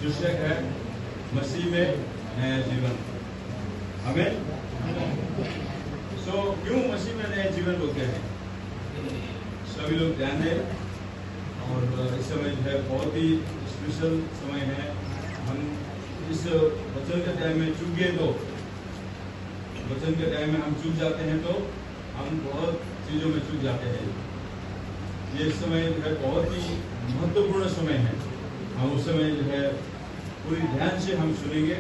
शीर्षक है मसीह में नया जीवन। हमें क्यों मसीह में नया जीवन बोलते हैं? सभी लोग ध्यान दें। और इस समय जो है बहुत ही स्पेशल समय है। हम इस वचन के टाइम में चूक गए तो, वचन के टाइम में हम चूक जाते हैं तो हम बहुत चीज़ों में चूक जाते हैं। ये समय जो है बहुत ही महत्वपूर्ण समय है। हम उस समय जो है पूरी ध्यान से हम सुनेंगे।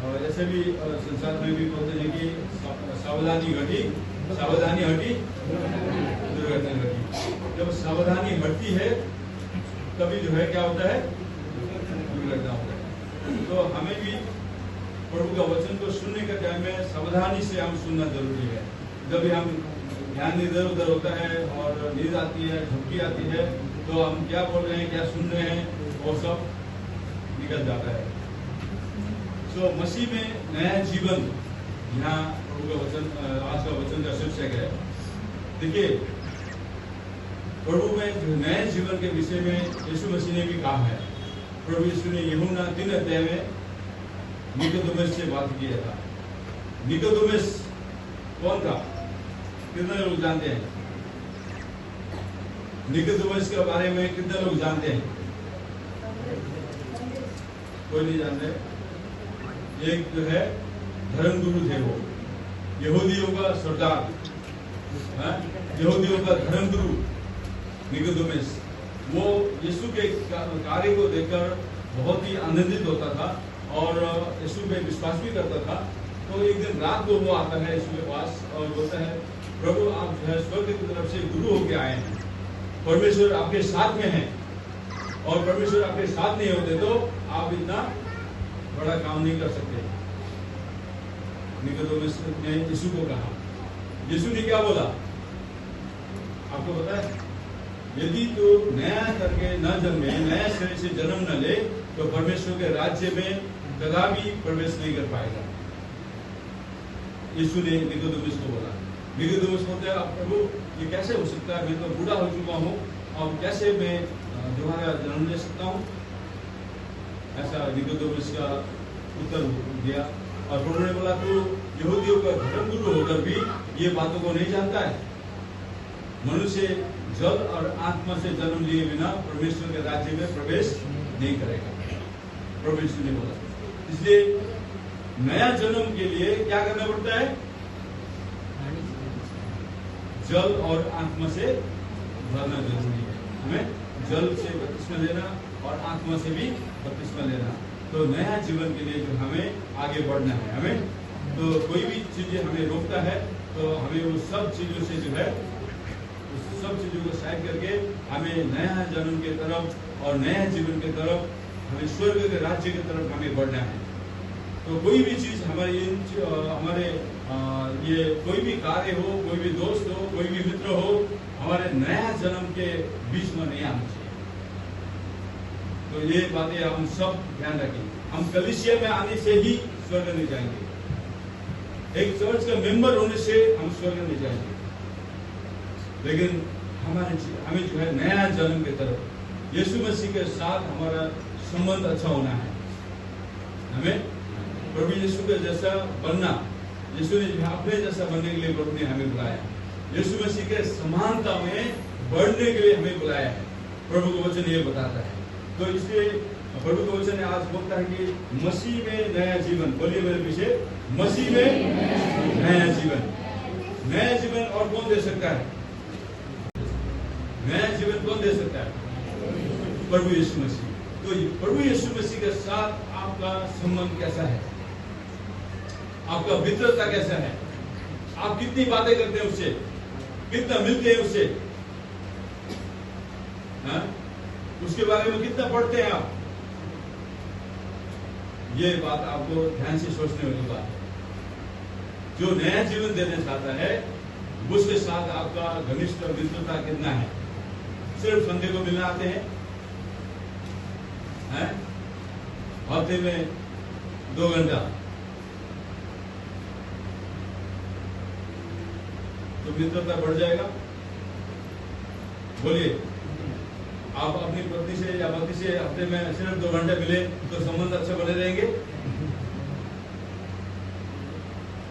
और ऐसे भी संसार में भी बोलते हैं कि सावधानी हटी दुर्घटना घटी। जब सावधानी हटती है तभी जो है क्या होता है, दुर्घटना होता है। तो हमें भी प्रभु का वचन को सुनने के टाइम में सावधानी से हम सुनना जरूरी है। जब भी हम ध्यान इधर उधर होता है और नींद आती है, झपकी आती है, तो हम क्या बोल रहे हैं, क्या सुन रहे हैं, वो सब निकल जाता है। मसीह में नया जीवन, यहाँ प्रभु का वचन, आज का वचन का शीर्षक है। देखिए, प्रभु में जो नए जीवन के विषय में यीशु मसीह ने भी कहा है। प्रभु यीशु ने यूहन्ना 3 अध्याय में निकोदेमुस से बात किया था। निकोदेमुस कौन था? कितने लोग जानते हैं? निकोदेमुस के बारे में कितने लोग जानते हैं? कोई नहीं जानते। एक जो है धर्मगुरु थे, वो यहूदियों का सरदार, यहूदियों का धर्मगुरु निकोदेमुस। वो यीशु के कार्य को देखकर बहुत ही आनंदित होता था और यीशु पे विश्वास भी करता था। तो एक दिन रात को वो आता है यीशु के पास और बोलता है, प्रभु आप जो है स्वर्ग की तरफ से गुरु होके आए हैं, परमेश्वर आपके साथ में है, और परमेश्वर आपके साथ नहीं होते तो आप इतना बड़ा काम नहीं कर सकते। निकोदेमुस ने यीशु को कहा। यीशु ने क्या बोला आपको पता है? यदि तो नया करके न जन्मे, नया शरीर से जन्म न ले, तो परमेश्वर के राज्य में कदापि प्रवेश नहीं कर पाएगा। यीशु ने निकोदेमुस को बोला। निकोदेमुस बोलते हैं, प्रभु ये कैसे हो सकता है? मैं तो बूढ़ा हो चुका हूँ, और कैसे मैं दोबारा जन्म ले सकता हूँ? ऐसा निकोदेमुस का उत्तर दिया। और प्रभु ने बोला, तू यहूदियों का धर्मगुरु होकर भी ये बातों को नहीं जानता है? मनुष्य जल और आत्मा से जन्म लिए बिना परमेश्वर के राज्य में प्रवेश नहीं करेगा, प्रभु यीशु ने बोला। इसलिए नया जन्म के लिए क्या करना पड़ता है? जल और आत्मा से भरना जरूरी है। हमें जल से बपतिस्मा लेना और आत्मा से भी बपतिस्मा लेना। तो नया जीवन के लिए जो हमें आगे बढ़ना है, हमें तो कोई भी चीजें हमें रोकता है, तो हमें उस सब चीजों से जो है, उस सब चीजों को साइड करके हमें नया जन्म के तरफ और नया जीवन के तरफ, हमें स्वर्ग के राज्य की तरफ हमें बढ़ना है। तो कोई भी चीज हमारे ये कोई भी कार्य हो, कोई भी दोस्त हो, कोई भी मित्र हो, हमारे नया जन्म के बीच में नहीं आना चाहिए। तो ये बातें हम सब ध्यान रखें। हम कलीसिया में आने से ही स्वर्ग नहीं जाएंगे, एक चर्च का मेंबर होने से हम स्वर्ग नहीं जाएंगे, लेकिन हमें जो है नया जन्म की तरफ यीशु मसीह के साथ हमारा संबंध अच्छा होना है। हमें प्रभु यीशु के जैसा बनना, यीशु ने अपने जैसा बनने के लिए प्रभु ने हमें बुलाया। यीशु मसीह के समानता में बढ़ने के लिए हमें बुलाया है। प्रभु का वचन ये बताता है। तो इसलिए प्रभु का वचन आज बोलता है कि मसीह में नया जीवन। बोलिए मेरे पीछे, मसीह में नया जीवन। नया जीवन और कौन दे सकता है? नया जीवन कौन दे सकता है? प्रभु यीशु मसीह। तो प्रभु यीशु मसीह के साथ आपका संबंध कैसा है? आपका मित्रता कैसा है? आप कितनी बातें करते हैं उससे? कितना मिलते हैं उससे? उसके बारे में कितना पढ़ते हैं आप? ये बात आपको ध्यान से सोचने वाली बात है। जो नया जीवन देना चाहता है, उसके साथ आपका घनिष्ठ मित्रता कितना है? सिर्फ संडे को मिलने आते हैं, हफ्ते में 2 घंटा, तो मित्रता बढ़ जाएगा? बोलिए, आप अपनी पत्नी से या पति से हफ्ते में सिर्फ 2 घंटे मिले तो संबंध अच्छे बने रहेंगे?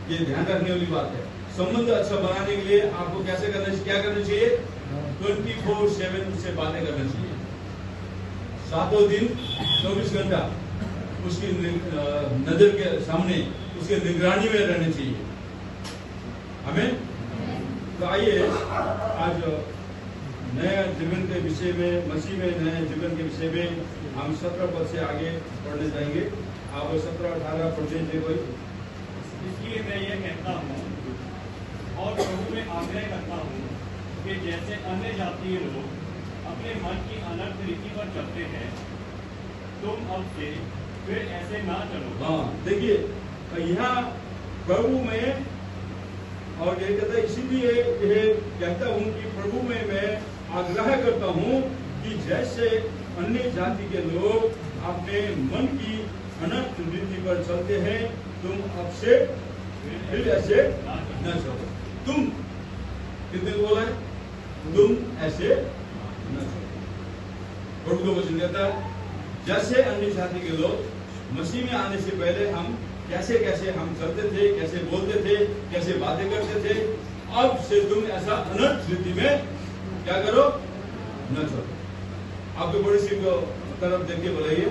ये ध्यान रखने वाली बात है। संबंध अच्छा बनाने के लिए आपको कैसे करना चाहिए, क्या करना चाहिए? 24/7 उससे बातें करना चाहिए। 7 दिन 24 घंटा उसकी नजर के सामने, उसके निगरानी में रहना चाहिए। हमें तो आइए आज नया जीवन के विषय में, मसीह में नए जीवन के विषय में हम 17 पद से आगे पढ़ने जाएंगे। आप 17-18 पढ़ लीजिए कोई। इसलिए मैं ये कहता हूँ और प्रभु में आग्रह करता हूँ कि जैसे अन्य जातीय लोग अपने मन की अनर्थ रीति पर चलते हैं, तुम अब से फिर ऐसे ना चलो। हाँ, देखिए यहाँ प्रभु में, और ये कहता है इसीलिए ये कहता हूँ कि प्रभु में मैं आग्रह करता हूँ कि जैसे अन्य जाति के लोग अपने मन की अनर्थ रीति पर चलते हैं, तुम अब से फिर ऐसे न चलो। तुम कितने बोला है? तुम ऐसे न चलो। प्रभु का वचन कहता है जैसे अन्य जाति के लोग मसीह में आने से पहले हम कैसे कैसे हम चलते थे, कैसे बोलते थे, कैसे बातें करते थे, अब से तुम ऐसा अनर्थ रीति में क्या करो? न चलो। आपके बड़े सी को तरफ देख के बोलाइए,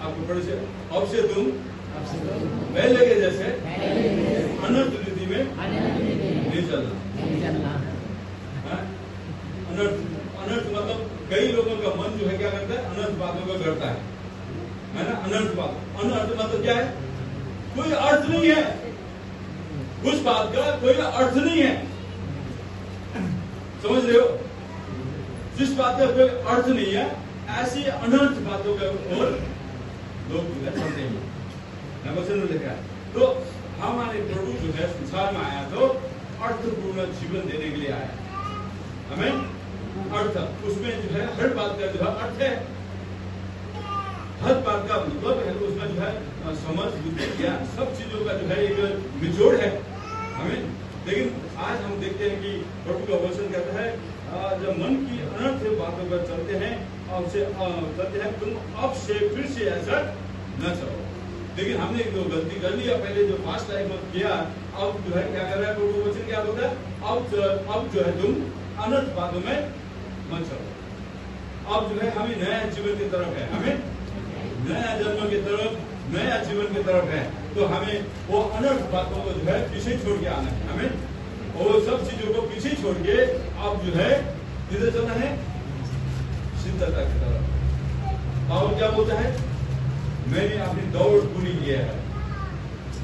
आपको बड़े से, अब से तुम पहले के जैसे अनर्थ रीति में नहीं चलना। अनर्थ मतलब कई लोगों का मन जो है क्या करता है? अनर्थ बातों को करता है ना? अनर्थ बात, अनर्थ मतलब क्या है? कोई अर्थ नहीं है उस बात का, कोई अर्थ नहीं है। समझ रहे हो? जिस बात का कोई अर्थ नहीं है, ऐसी अनर्थ बातों के ओर लोग जो है चलते हैं। मैं वचन में लिखा है। तो हमारे प्रभु जो है संसार में आया तो अर्थपूर्ण जीवन देने के लिए आया। हमें अर्थ, उसमें जो है हर बात का जो है अर्थ है, हर बात का मतलब है, उसमें जो है समझ, बुद्धि, ज्ञान, सब चीजों का जो है एक निचोड़ है हमें। लेकिन आज हम देखते हैं कि प्रभु का वचन कहता है जब मन की अनर्थ बातों पर चलते हैं, अब से चलते हैं, तुम अब से फिर से ऐसा न चलो। लेकिन हमने जो गलती कर लिया पहले, जो फास्ट लाइफ में किया, अब जो है क्या कर रहा है प्रभु वचन? क्या होता है? अब जो है तुम अनर्थ बातों में मत चलो। अब जो है हमें नया जीवन की तरफ है, हमें नया जन्म की तरफ, नया जीवन की तरफ है। तो हमें वो अनर्थ बातों को जो है पीछे छोड़ के आना है। हमें वो सब चीजों को पीछे छोड़ के अब जो है किधर चलना है? सिद्धता की तरफ। और क्या बोलता है? मैंने अपनी दौड़ पूरी किया है,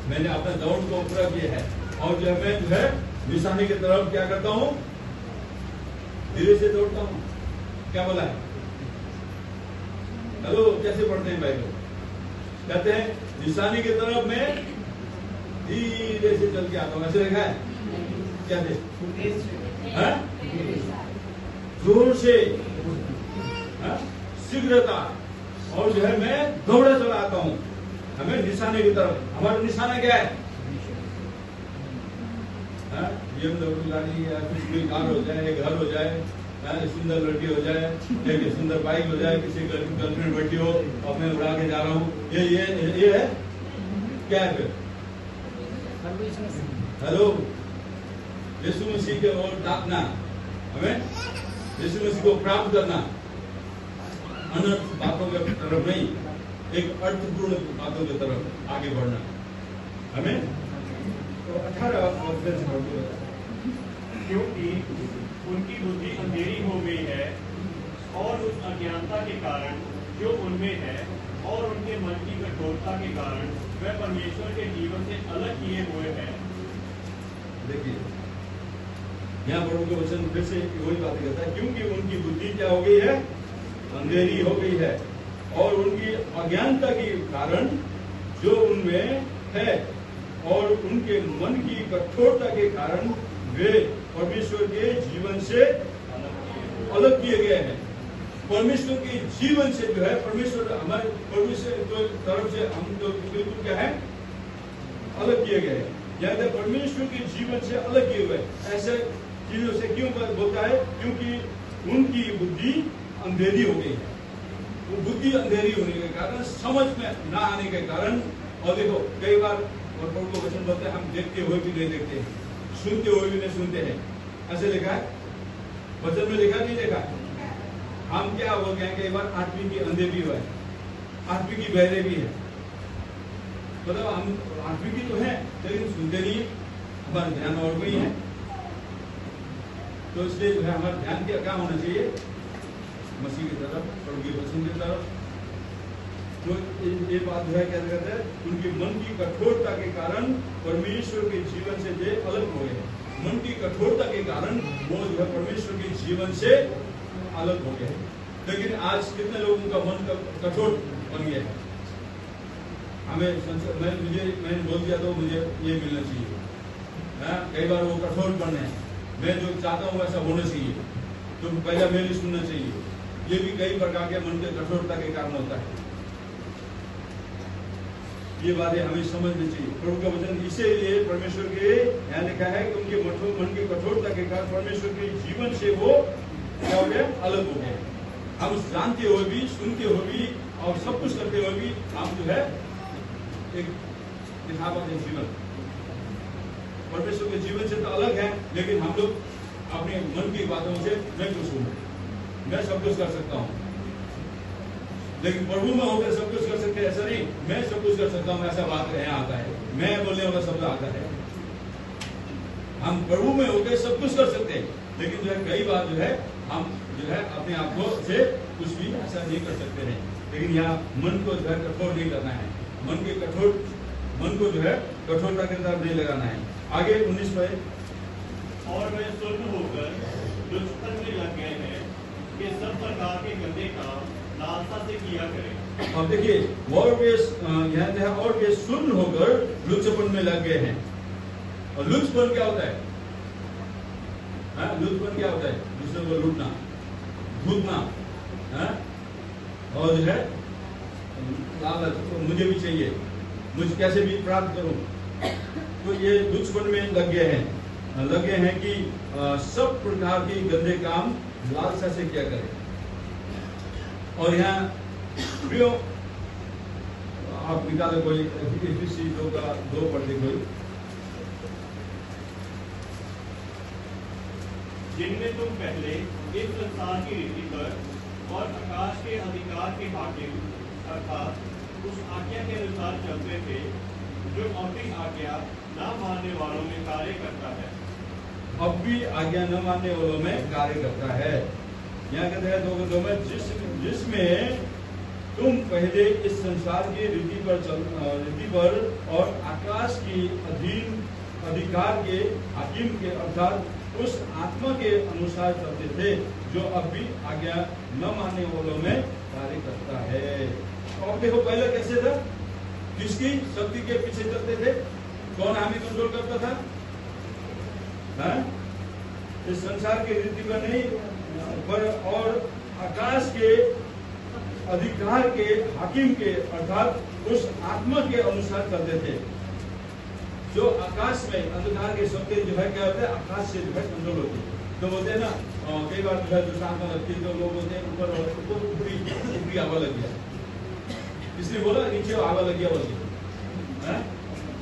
मैंने अपना दौड़ को पूरा किया है, और जो है मैं जो है निशाने की तरफ क्या करता हूँ? धीरे से दौड़ता हूँ। क्या बोला है? हेलो, कैसे पढ़ते हैं बाइबल? कहते हैं निशानी की तरफ मैं धीरे से चल के आता हूँ। ऐसे लिखा है? क्या थे? जोर से, शीघ्रता, और जो है मैं दौड़ा चला आता हूँ हमें निशाने की तरफ। हमारा निशाना क्या है? BMW गाड़ी या कुछ भी कार हो जाए, घर हो जाए, सुंदर लड़की हो जाए, एक सुंदर बाइक हो जाए, किसी गर्लफ्रेंड बैठी हो और मैं उड़ा के जा रहा हूँ, ये है क्या है फिर? हेलो, यीशु मसीह के ओर ताकना, हमें यीशु मसीह को प्राप्त करना, अनर्थ बातों की तरफ नहीं, एक अर्थपूर्ण बातों की तरफ आगे बढ़ना हमें। तो 18 क्योंकि उनकी बुद्धि अंधेरी हो गई है और उस अज्ञानता के कारण जो उनमें है और उनके मन की कठोरता के कारण वह परमेश्वर के जीवन से अलग किए हुए हैं। देखिए यहाँ प्रभु के वचन फिर से वही बात कहता है, क्योंकि उनकी बुद्धि क्या हो गई है? अंधेरी हो गई है, और उनकी अज्ञानता के कारण जो उनमें है और उनके मन की कठोरता के कारण वे परमेश्वर के जीवन से अलग किए गए हैं। परमेश्वर के जीवन से जो है, परमेश्वर हमारे परमेश्वर की तरफ से हम तो बिल्कुल क्या है? अलग किए गए हैं। यानी परमेश्वर के जीवन से अलग किए हुए ऐसे चीजों से क्यों बोलता है? क्योंकि उनकी बुद्धि अंधेरी हो गई है, वो बुद्धि अंधेरी होने के कारण, समझ में ना आने के कारण। और देखो कई बार और प्रभु को वचन बोलते हैं हम देखते हुए भी नहीं देखते हैं, सुनते हुए भी नहीं सुनते हैं, ऐसे लिखा है वचन में, लिखा नहीं लिखा। हम क्या बोलते हैं कई बार आत्मिक की अंधे भी है, आत्मिक की बहरे भी है, मतलब हम आत्मिक की तो है लेकिन सुनते नहीं, हमारा ध्यान और भी है। तो इसलिए जो है हमारा ध्यान क्या होना चाहिए, मसीह की तरफ, प्रभु के वचन की तरफ। तो ये बात जो है क्या कहते हैं, उनके मन की कठोरता के कारण परमेश्वर के जीवन से जे अलग हो गए। मन की कठोरता के कारण वो जो है परमेश्वर के जीवन से अलग हो गए। लेकिन आज कितने लोगों का मन कठोर बन गया है। मैंने बोल दिया तो मुझे ये मिलना चाहिए, कई बार वो कठोर बनने हैं, मैं जो चाहता हूँ वैसा होना चाहिए, तो पहला मेरी सुनना चाहिए। ये भी कई प्रकार के मन के कठोरता के कारण होता है। ये बातें हमें समझनी चाहिए। प्रभु का वचन इसीलिए परमेश्वर के यहाँ लिखा है कि उनके मन की कठोरता के कारण परमेश्वर के जीवन से वो क्या हो गया, अलग हो गए। हम जानते हुए भी, सुनते हुए भी और सब कुछ करते हुए भी हम जो है एक दिखावा के जीवन, परमेश्वर के जीवन से तो अलग है। लेकिन हम लोग अपने मन की बातों से मैं कुछ हूँ, मैं सब कुछ कर सकता हूँ, लेकिन प्रभु में होकर सब कुछ कर सकते हैं ऐसा नहीं, मैं सब कुछ कर सकता हूँ ऐसा बात यहाँ आता है, मैं बोलने वाला शब्द आता है। हम प्रभु में होकर सब कुछ कर सकते हैं, लेकिन जो है कई बार जो है हम जो है अपने आप को से कुछ भी ऐसा नहीं कर सकते हैं। लेकिन यहाँ मन को जो है कठोर नहीं करना है, मन को जो है कठोरता के तरफ नहीं लगाना है। आगे 19 पर, और वे सुन्न होकर दुष्कर्म में लग गए हैं कि सब प्रकार के गंदे काम लालसा से किया करें। अब देखिए और वे सुन्न होकर लुचपन में लग गए हैं। और लुचपन क्या होता है? लुचपन क्या होता है? दूसरे को लूटना, धूतना, और जो है लालच, तो मुझे भी चाहिए, मुझे कैसे भी प्राप्त करूं। तो ये लुचपन में लगे हैं कि सब प्रकार की गंदे काम लालसा से क्या करें। और यहाँ प्रियो आप निकाले कोई किसी दो पढ़ दे कोई, जिनमें तुम पहले इस संसार की रीति पर और आकाश के अधिकार के हाकिम अर्थात उस आज्ञा के अनुसार चलते थे जो अपनी आज्ञा न मानने वालों में कार्य करता है। अब भी आज्ञा न मानने वालों में कार्य करता है। यहाँ कहते हैं दो में जिसमें तुम पहले इस संसार की रीति पर और आकाश की अधिकार के हाकिम के अर्थात उस आत्मा के अनुसार चलते थे जो अब भी आज्ञा न मानने वालों में कार्य करता है। और देखो पहले कैसे था, किसकी शक्ति के पीछे चलते थे, कौन हमें कंट्रोल करता था? इस संसार के रीति पर नहीं पर और आकाश के अधिकार के हाकिम के अर्थात उस आत्मा के अनुसार चलते थे जो आकाश में अंधकार के शक्ति जो है क्या होता है, आकाश से जो है कंट्रोल होती है। तो बोलते हैं ना कई बार जो है जो शांत लगती है तो लोग बोलते हैं ऊपर ऊपरी हवा लग गया, इसलिए बोला नीचे हवा लग गया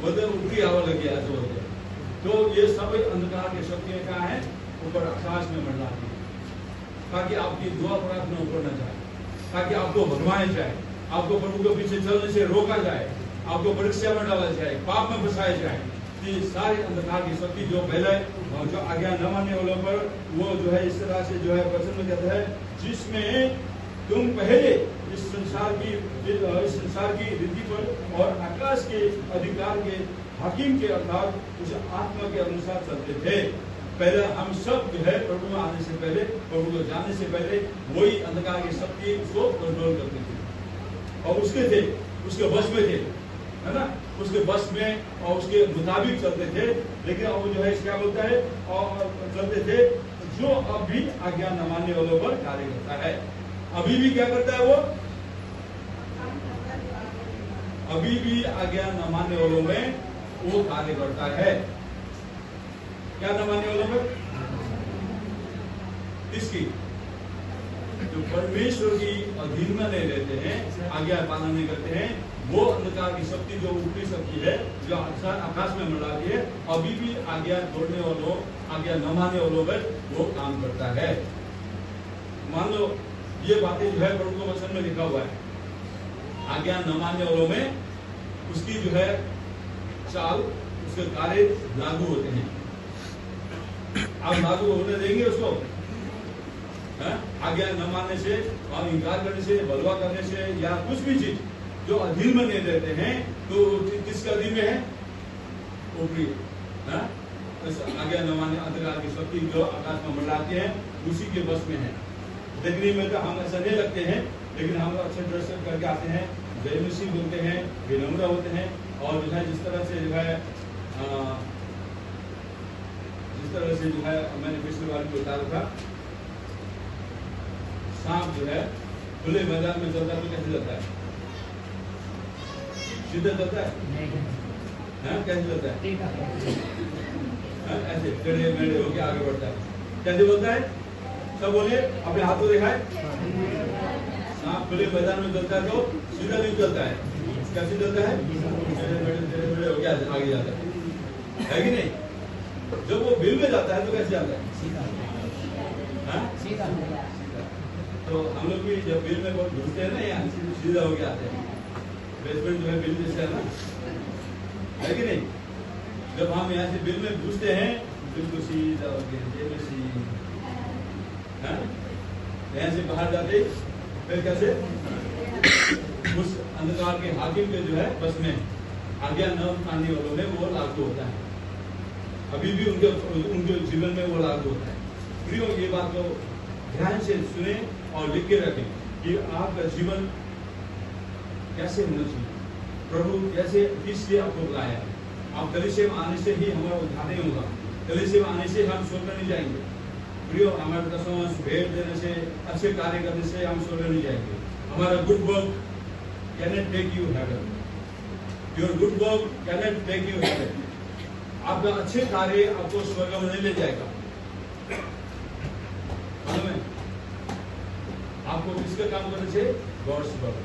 बोलते ऊपरी हवा लग गया ऐसे बोलते हैं। तो ये सब अंधकार की शक्तियां कहाँ है, ऊपर आकाश में मंडराती है ताकि आपकी दुआ प्रार्थना ऊपर न जाए, ताकि आपको भगवाया जाए, आपको प्रभु के पीछे चलने से रोका जाए, आपको परीक्षा में डाला जाए, पाप में फंसाया जाए। ये सारी अंधकार की शक्ति जो पहले जो आज्ञा न मानने वालों पर वो जो है इस तरह से जो है वचन में कहता है जिसमें तुम पहले इस संसार की रीति पर और आकाश के अधिकार के हाकिम के अर्थात उस आत्मा के अनुसार चलते थे। पहले हम सब जो है प्रभु में आने से पहले, प्रभु को जानने से पहले वही अंधकार की शक्ति उसको कंट्रोल करते थे और उसके बस में थे, है ना, उसके बस में और उसके मुताबिक चलते थे। लेकिन वो जो है क्या बोलता है, और चलते थे जो अब भी आज्ञा न मानने वालों पर कार्य करता है। अभी भी क्या करता है वो, अभी भी आज्ञा न मानने वालों में वो कार्य करता है। क्या न मानने वालों पर? किसकी? जो परमेश्वर की अधीन में नहीं रहते हैं, आज्ञा पालन नहीं करते हैं, वो अंधकार की शक्ति जो ऊपरी शक्ति है जो आकाश में मंडराती है, अभी भी आज्ञा तोड़ने वालों, आज्ञा न मानने वालों पर वो काम करता है। मान लो ये बातें जो है प्रभु के वचन में लिखा हुआ है, आज्ञा न मानने वालों में उसकी जो है चाल, उसके कार्य लागू होते हैं। आप लागू होने देंगे उसको? आज्ञा न मानने से और इनकार करने से, बलवा करने से या कुछ भी चीज जो अधीन में नहीं रहते हैं, तो किसके अधीन में है? ऊपरी आज्ञा न मानने अंधकार की शक्ति जो आकाश में मंडराती है, उसी के बस में है। देखने में तो हम ऐसा नहीं लगते हैं, लेकिन हम अच्छे ड्रेस करके आते हैं, जय मसीह बोलते हैं, विनम्र होते हैं, और जो है जिस तरह से जो है मैंने पिछली बार भी बता रहा था, सांप जो है खुले मैदान में चलता है तो कैसे चलता है? सीधा चलता है? कैसे चलता है? ऐसे टेढ़े मेढ़े होके आगे बढ़ता है। कैसे बोलता है? सब बोलिए, अपने हाथों दिखाए। सांप खुले मैदान में चलता है तो सीधा नहीं चलता है, कैसे चलता है? टेढ़े मेढ़े होके आगे जाता है कि नहीं? जब वो बिल में जाता है तो कैसे जाता है? सीधा। तो हम लोग भी जब बिल में बहुत घुसते हैं ना, यहाँ सीधा होके आते हैं। बेसमेंट जो है बिल जैसे है ना, है कि नहीं? जब हम यहाँ से बिल में घुसते हैं बिल्कुल सीधा होके, यहाँ से बाहर जाते फिर कैसे उस अंधकार के हाकिम के जो है बस में आज्ञा न मानने वालों में वो लागू होता है। अभी भी उनके जीवन में वो लागू होता है। प्रियो, ये बात को ध्यान से सुने और लिख के रखें कि आपका जीवन कैसे होना चाहिए, प्रभु कैसे किस लिए आपको बुलाया है। आप कलीसिया में आने से ही हमारा उद्धार नहीं होगा, कलीसिया में आने से हम स्वर्ग नहीं जाएंगे। प्रियो, हमारे दशमांश भेंट देने से, अच्छे कार्य करने से हम स्वर्ग नहीं जाएंगे। हमारा good work can not take you heaven, your good work can not take you heaven. आपका अच्छे कार्य आपको स्वर्ग में नहीं ले जाएगा। मालूम है आपको किसका काम करना चाहिए? God's work.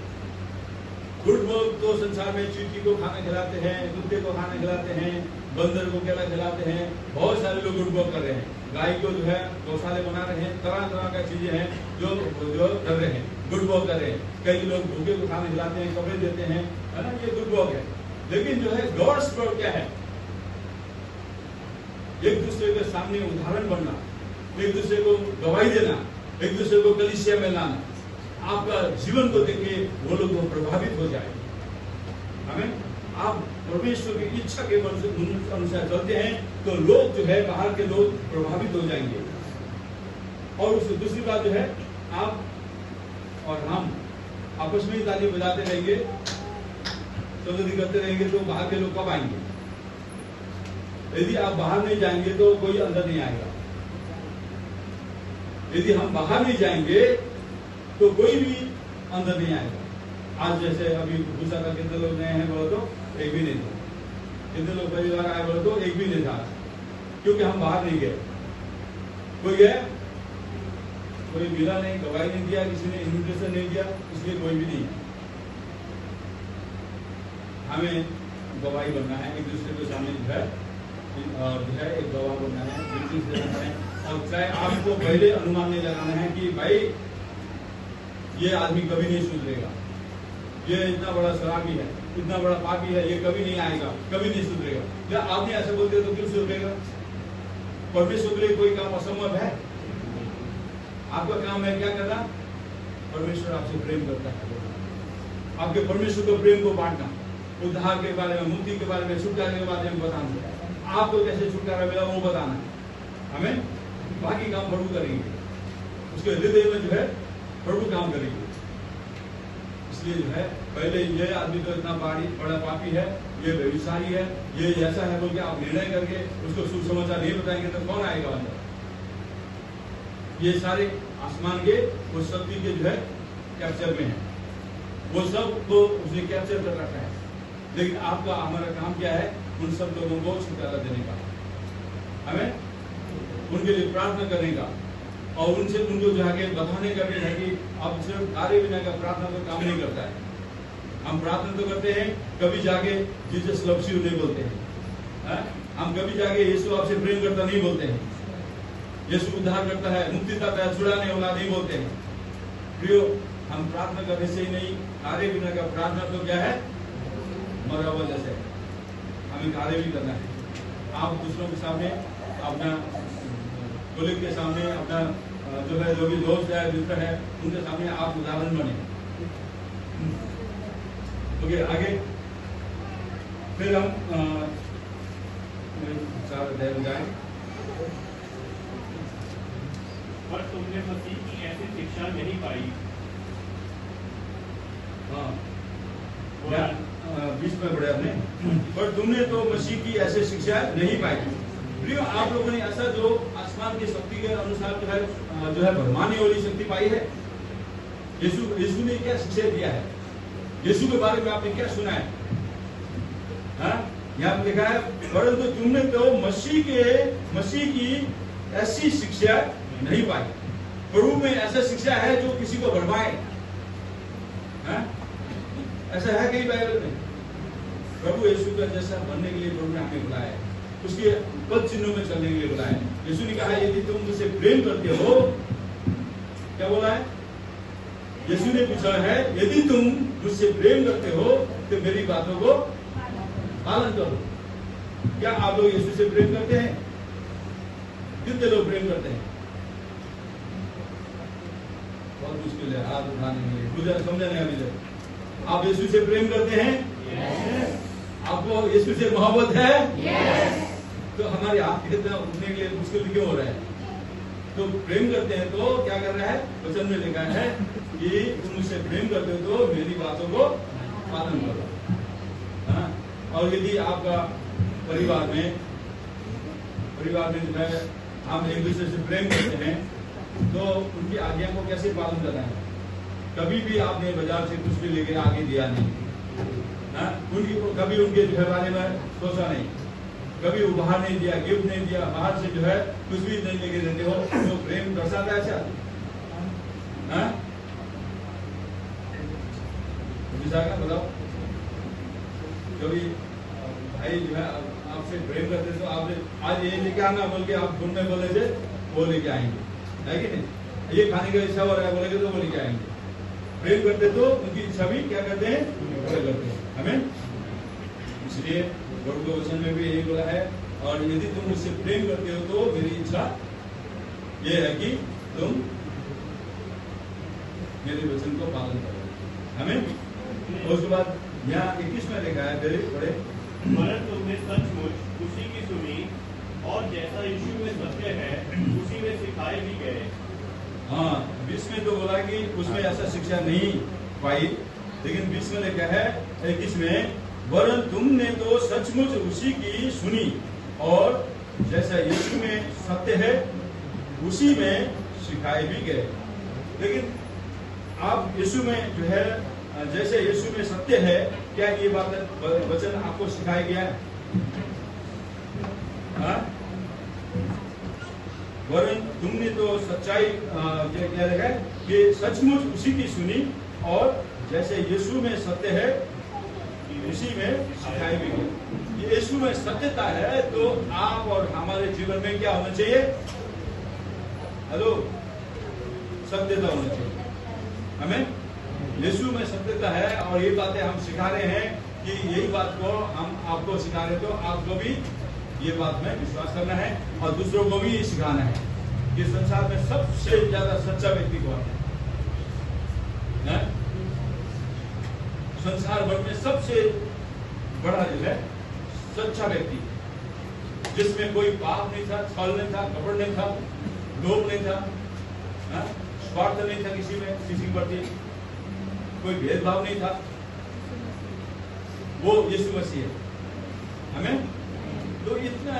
गुड वर्क तो संसार में चींटी को खाना खिलाते हैं, कुत्ते को खाना खिलाते हैं, बंदर को केला खिलाते हैं, बहुत सारे लोग गुड वर्क कर रहे हैं। गाय को जो है गौशाले बना रहे हैं, तरह तरह का चीजें हैं जो कर रहे हैं, गुड वर्क कर रहे हैं। कई लोग भूखे को खाना खिलाते हैं, कपड़े देते हैं, है ना, ये गुड वर्क है। लेकिन जो है गॉड्स वर्क क्या है? एक दूसरे के सामने उदाहरण बनना, एक दूसरे को गवाही देना, एक दूसरे को कलीसिया में लाना। आपका जीवन को देखे वो लोग प्रभावित हो जाए। हमें आप परमेश्वर की इच्छा के अनुसार चलते हैं तो लोग जो है, बाहर के लोग प्रभावित हो जाएंगे। और उससे दूसरी बात जो है, आप और हम आपस में ही ताली बजाते रहेंगे, संगति करते रहेंगे तो बाहर के लोग कब आएंगे? यदि आप बाहर नहीं जाएंगे तो कोई अंदर नहीं आएगा। यदि हम बाहर नहीं जाएंगे तो कोई भी अंदर नहीं आएगा। आज जैसे अभी भूसा का कितने लोग नए हैं बोलो तो एक भी नहीं था, कितने लोग परिवार आए बोलो तो एक भी नहीं था, क्योंकि हम बाहर नहीं गए। कोई गया? कोई मिला नहीं, गवाही नहीं दिया, किसी ने इन्विटेशन नहीं दिया, इसलिए कोई भी नहीं। हमें गवाही बनना है, एक दूसरे के सामने जो है और जो है एक गवाह बनना है, बिल्कुल देना है। और चाहे आपको पहले अनुमान नहीं लगाना है कि भाई ये आदमी कभी नहीं सुधरेगा, ये इतना बड़ा शराबी है, इतना बड़ा पापी है, ये कभी नहीं आएगा, कभी नहीं सुधरेगा। जब आपने ऐसा बोलते तो क्यों सुधरेगा? परमेश्वर के लिए कोई काम असंभव है? आपका काम है क्या करना? परमेश्वर आपसे प्रेम करता है, आपके परमेश्वर को प्रेम को बांटना, उद्धार के बारे में, मुक्ति के बारे में, छुटकारे के बारे में बताना, आपको कैसे छुटकारा मिला वो बताना। हमें बाकी काम प्रभु करेंगे, उसके हृदय में जो है प्रभु काम करेंगे। इसलिए जो है पहले ये आदमी तो इतना बड़ा पापी है, ये व्यभिचारी है, ये ऐसा है बोल के आप निर्णय करके उसको शुभ समाचार नहीं बताएंगे तो कौन आएगा अंदर? ये सारे आसमान के वो शक्ति के जो है कैप्चर में है, वो सब को उसने कैप्चर कर रखा है। लेकिन आपका हमारा काम क्या है? उन सब लोगों को छुटकारा देने का, हमें उनके लिए प्रार्थना करने का और उनसे उनको जो है कि बताने का भी है कि अब सिर्फ कार्य बिना का प्रार्थना तो काम नहीं करता है। हम प्रार्थना तो करते हैं, कभी जाके जीसस लव्स यू नहीं बोलते हैं। हम कभी जाके यीशु आपसे प्रेम करता नहीं बोलते हैं, यीशु उद्धार करता है, मुक्ति देता है, छुड़ाने वाला नहीं बोलते हैं। प्रियो, हम प्रार्थना करने से ही नहीं, कार्य बिना का प्रार्थना तो क्या है, मरा हुआ जैसे। हमें कार्य भी करना है। आप दूसरों के सामने, अपना कोलिग के सामने, अपना जो है, जो भी दोस्त है, मित्र है, उनके सामने आप उदाहरण बने। ओके, आगे फिर हम 4 अध्याय में जाएं। पर तुमने मसीह की ऐसी शिक्षा नहीं पाई। हाँ, 20 में पढ़े आपने, पर तुमने तो मसीह की ऐसी शिक्षा नहीं पाई। प्रियो, आप लोगों ने ऐसा जो आसमान की शक्ति के अनुसार जो है भरमाने वाली शक्ति पाई है। यीशु ने क्या शिक्षा दिया है, यीशु के बारे में आपने क्या सुना है? यहाँ पे लिखा है, परंतु तुमने तो मसीह की ऐसी शिक्षा नहीं पाई। प्रभु में ऐसा शिक्षा है जो किसी को भरमाए। ऐसा है कहीं बाइबल में? प्रभु यीशु का जैसा बनने के लिए प्रभु ने हमें बुलाया है, उसके पद चिन्हों में चलने के लिए बुलाया है। यीशु ने कहा, यदि तुम मुझसे प्रेम करते हो, क्या बोला है? यीशु ने पूछा है, यदि तुम मुझसे प्रेम करते हो तो मेरी बातों को पालन करो। क्या आप लोग यीशु से प्रेम करते हैं? कितने लोग प्रेम करते हैं? बहुत मुश्किल है हाथ उठाने के लिए, मुझे समझाने अभी। आप यीशु से प्रेम करते हैं? आपको यीशु से मोहब्बत है? तो हमारे हाथ कितना उठने के लिए मुश्किल क्यों हो रहा है? तो प्रेम करते हैं तो क्या कर रहा है? वचन में लिखा है कि तुम मुझसे प्रेम करते हो तो मेरी बातों को पालन करो। हाँ? और यदि आपका परिवार में जो है हम एक दूसरे से प्रेम करते हैं तो उनकी आज्ञा को कैसे पालन करना है? कभी भी आपने बाजार से कुछ भी लेके आगे दिया नहीं, कभी उनके जो है बारे में सोचा नहीं, कभी उपहार नहीं दिया, गिफ्ट नहीं दिया, बाहर से जो है कुछ भी नहीं लेके देते हो, तो प्रेम दर्शाता है ऐसा? बताओ, कभी भाई जो है आपसे प्रेम करते तो आपने आज ये लेके आना बोल के आप ढूंढने बोले थे, वो लेके आएंगे, है कि नहीं? ये खाने का इच्छा हो रहा है बोलेंगे तो वो लेके आएंगे। प्रेम करते तो उनकी इच्छा भी क्या करते हैं? पूरा करते हैं। हमें इसलिए प्रभु के वचन में भी यही बोला है, और यदि तुम मुझसे प्रेम करते हो तो मेरी इच्छा ये है कि तुम मेरे वचन को पालन करो। हमें उसके बाद यहाँ 21 में लिखा है, बड़े परंतु तुमने सचमुच उसी की सुनी और जैसा यीशु में सत्य है उसी में सिखाए भी गए। हाँ, 20 में तो बोला कि उसमें ऐसा शिक्षा नहीं पाई, लेकिन 20 में लिखा है 21 में, वरन तुमने तो सचमुच उसी की सुनी और जैसा यीशु में सत्य है उसी में सिखाए भी गए। लेकिन आप यीशु में जो है जैसे यीशु में सत्य है, क्या ये बात वचन आपको सिखाया गया है? वरन तुमने तो सच्चाई क्या लिखा है कि सचमुच उसी की सुनी और जैसे यीशु में सत्य है उसी में सिखाई भी गई। ये यीशु में सत्यता है तो आप और हमारे जीवन में क्या होना चाहिए? हेलो, सत्यता होना चाहिए। हमें यीशु में सत्यता है और ये बातें हम सिखा रहे हैं कि यही बात को हम आपको सिखा रहे, तो आपको भी ये बात में विश्वास करना है और दूसरों को भी ये सिखाना है कि संसार में सबसे ज्यादा सच्चा व्यक्ति कौन है? संसार भर में सबसे बड़ा जो है सच्चा व्यक्ति, जिसमें कोई पाप नहीं था, छल नहीं था, कपट नहीं था, लोभ नहीं था, स्वार्थ नहीं था किसी में, किसी के प्रति कोई भेदभाव नहीं था, वो यीशु मसीह है। हमें तो इतना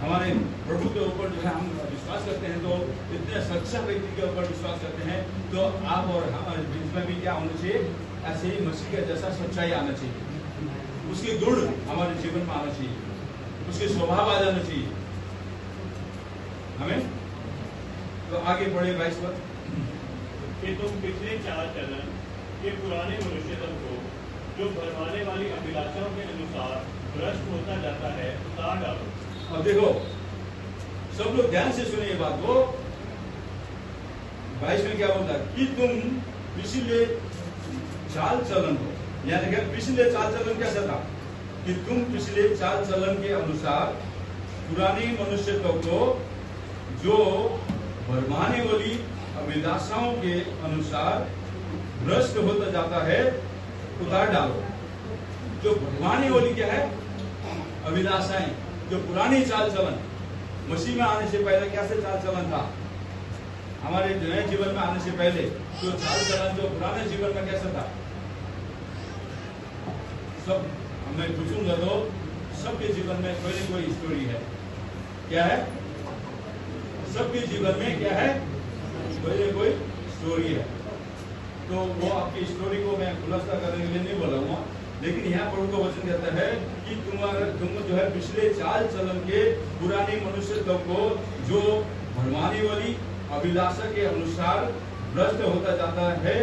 हमारे प्रभु के ऊपर जो है हम विश्वास करते हैं, तो इतने सच्चा व्यक्ति के ऊपर विश्वास करते हैं, तो आप और हमारे बीच में भी क्या होना चाहिए? ऐसे ही मसीह का जैसा सच्चाई आना चाहिए, उसके गुण हमारे जीवन में आना चाहिए, उसके स्वभाव आ जाना चाहिए। हमें तो आगे बढ़े 22 पर। कि तुम पिछले चाल चलन के पुराने मनुष्यत्व को जो भरमाने वाली अभिलाषाओं के अनुसार भ्रष्ट होता जाता है उतार डालो। अब देखो सब लोग ध्यान से सुनिए बात को। 22 में क्या बोलता है कि तुम पिछले चाल चलन को, यानी कि पिछले चाल चलन कैसा था कि तुम पिछले चाल चलन के अनुसार पुराने मनुष्यत्व को जो भरमाने वाली अभिलाषाओं के अनुसार भ्रष्ट होता जाता है उतार डालो। जो भरमाने वाली क्या है? अभिलाषाएं। जो पुरानी चाल चलन मसीह में आने से पहले कैसे चाल चलन था, हमारे नए जीवन में आने से पहले जो चाल चलन जो पुराने जीवन में कैसा था, सब मैं पूछूंगा तो सबके जीवन में कोई न कोई स्टोरी है। क्या है? सबके जीवन में क्या है? कोई न कोई स्टोरी है। तो वो आपकी स्टोरी को मैं खुलासा करने के लिए नहीं बोलूंगा, लेकिन यहाँ पर उनको वचन कहता है कि तुम जो है पिछले चाल चलन के पुराने मनुष्यत्व को जो भरमाने वाली अभिलाषा के अनुसार भ्रष्ट होता जाता है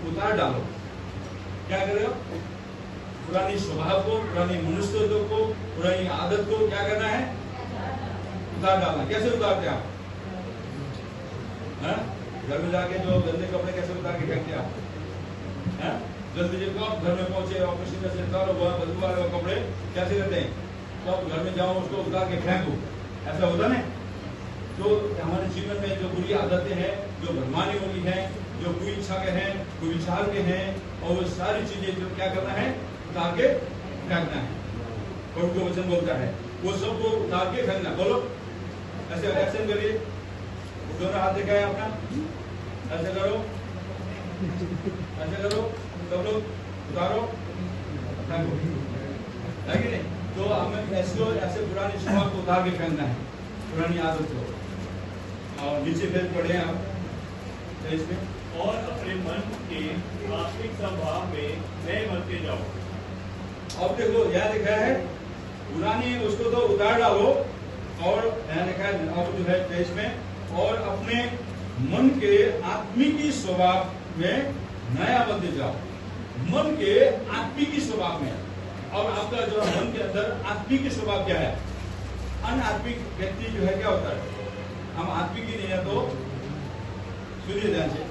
उतार डालो। क्या करेगा? पुरानी स्वभाव को, पुरानी मनुष्यत्व को, पुरानी आदत को क्या करना है? उतार डालना। कैसे उतारते आप? घर में जाके जो गंदे कपड़े कैसे उतार के फेंकते आप? जल्दी जब आप घर में पहुंचे ऑफिस में से उतारो बदबू वाले कपड़े कैसे करते हैं? तो आप घर में जाओ उसको उतार के फेंको, ऐसा होता ना? तो हमारे जीवन में जो बुरी आदतें हैं, जो भरमाने वाली हैं, जो कोई इच्छा के हैं, कोई विचार के हैं, और वो सारी चीजें जो क्या करना है? उतार के फेंकना है। और उनको वचन बोलता है वो सबको उतार के फेंकना। बोलो ऐसे एक्शन करिए, दोनों हाथ दिखाए अपना, ऐसे करो, ऐसे करो, सब लोग उतारो, फेंको, है कि नहीं? तो हमें ऐसे पुरानी स्वभाव को उतार के फेंकना है, पुरानी आदत को। और नीचे फिर पढ़े आप इसमें, और अपने मन के आत्मिक स्वभाव में नए बनते जाओ। अब देखो यहाँ लिखा है पुरानी उसको तो उतार डालो, और यहाँ लिखा है अब जो है 23 में, और अपने मन के आत्मिकी स्वभाव में नया बनते जाओ। मन के आत्मिकी स्वभाव में, और आपका जो मन के अंदर आत्मिकी स्वभाव क्या है? अनात्मिक व्यक्ति जो है क्या होता है? हम आत्मिकी नहीं है, तो सुनिए ध्यान से,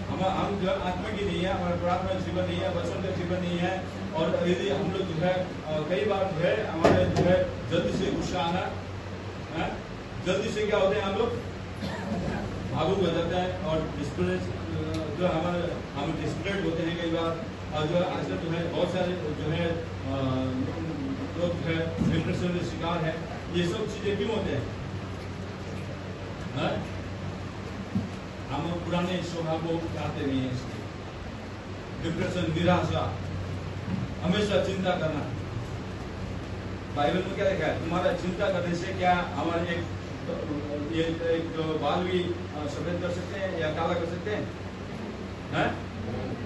हम जो आत्मिकी नहीं है, हमारा प्रार्थना जीवन नहीं है, वचन का जीवन नहीं है, और यदि हम लोग जो है कई बार जो है हमारे जो है जल्दी से गुस्सा आना, जल्दी से क्या होते हैं हम लोग भावुक हो जाते हैं, और डिस्प्लेस जो हम डिस्प्लेड होते हैं कई बार, और जो आजकल जो है बहुत सारे जो है लोग जो है डिप्रेशन के शिकार है। ये सब चीजें क्यों होते हैं? हम पुराने स्वभाव को चाहते नहीं है, इसलिए डिप्रेशन, निराशा, हमेशा चिंता करना। बाइबल में क्या लिखा है? तुम्हारा चिंता करने से क्या हमारे एक बाल भी सफेद कर सकते हैं या काला कर सकते हैं?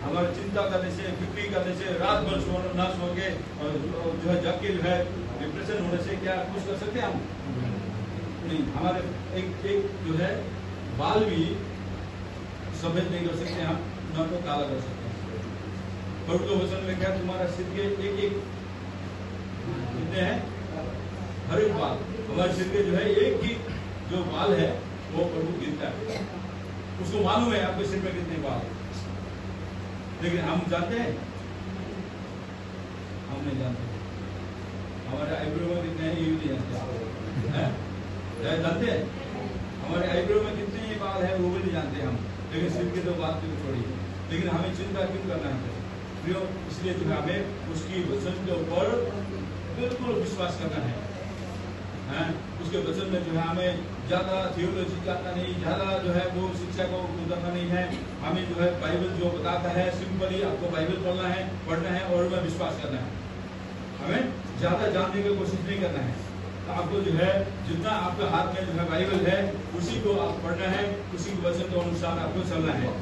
हमारे चिंता करने से, फिक्री करने से, रात भर ना सो के और जो है जग के जो है डिप्रेशन होने से क्या कुछ कर सकते हैं हम? नहीं। हमारे एक जो है बाल भी सफेद नहीं कर सकते हम, न तो काला कर सकते हैं। पवित्र वचन में क्या? तुम्हारा सिर के एक कितने हैं? हर एक बाल, हमारे सिर के जो है एक ही जो बाल है वो प्रभु गिनता है। उसको मालूम है आपके सिर में कितने बाल है, लेकिन हम जानते हैं? हम नहीं जानते। हमारे आईब्रो में कितने हैं ये भी नहीं जानते, जानते हैं? हमारे आईब्रो में कितने ये बाल है वो भी नहीं जानते हम, लेकिन सिर की तो बात क्यों छोड़ी। लेकिन हमें चिंता क्यों करना है? क्यों? इसलिए जो है हमें उसकी वचन के ऊपर बिल्कुल विश्वास करना है। उसके वचन में जो है हमें ज्यादा थियोलॉजी जानना नहीं, ज्यादा जो है वो शिक्षा को उतरना नहीं है। हमें जो है बाइबल जो बताता है सिंपली आपको बाइबल पढ़ना है और में विश्वास करना है। हमें ज्यादा जानने की कोशिश नहीं करना है। तो आपको जो है जितना आपके हाथ में जो है बाइबल है उसी को आप पढ़ना है, उसी के वचन के अनुसार आपको चलना है।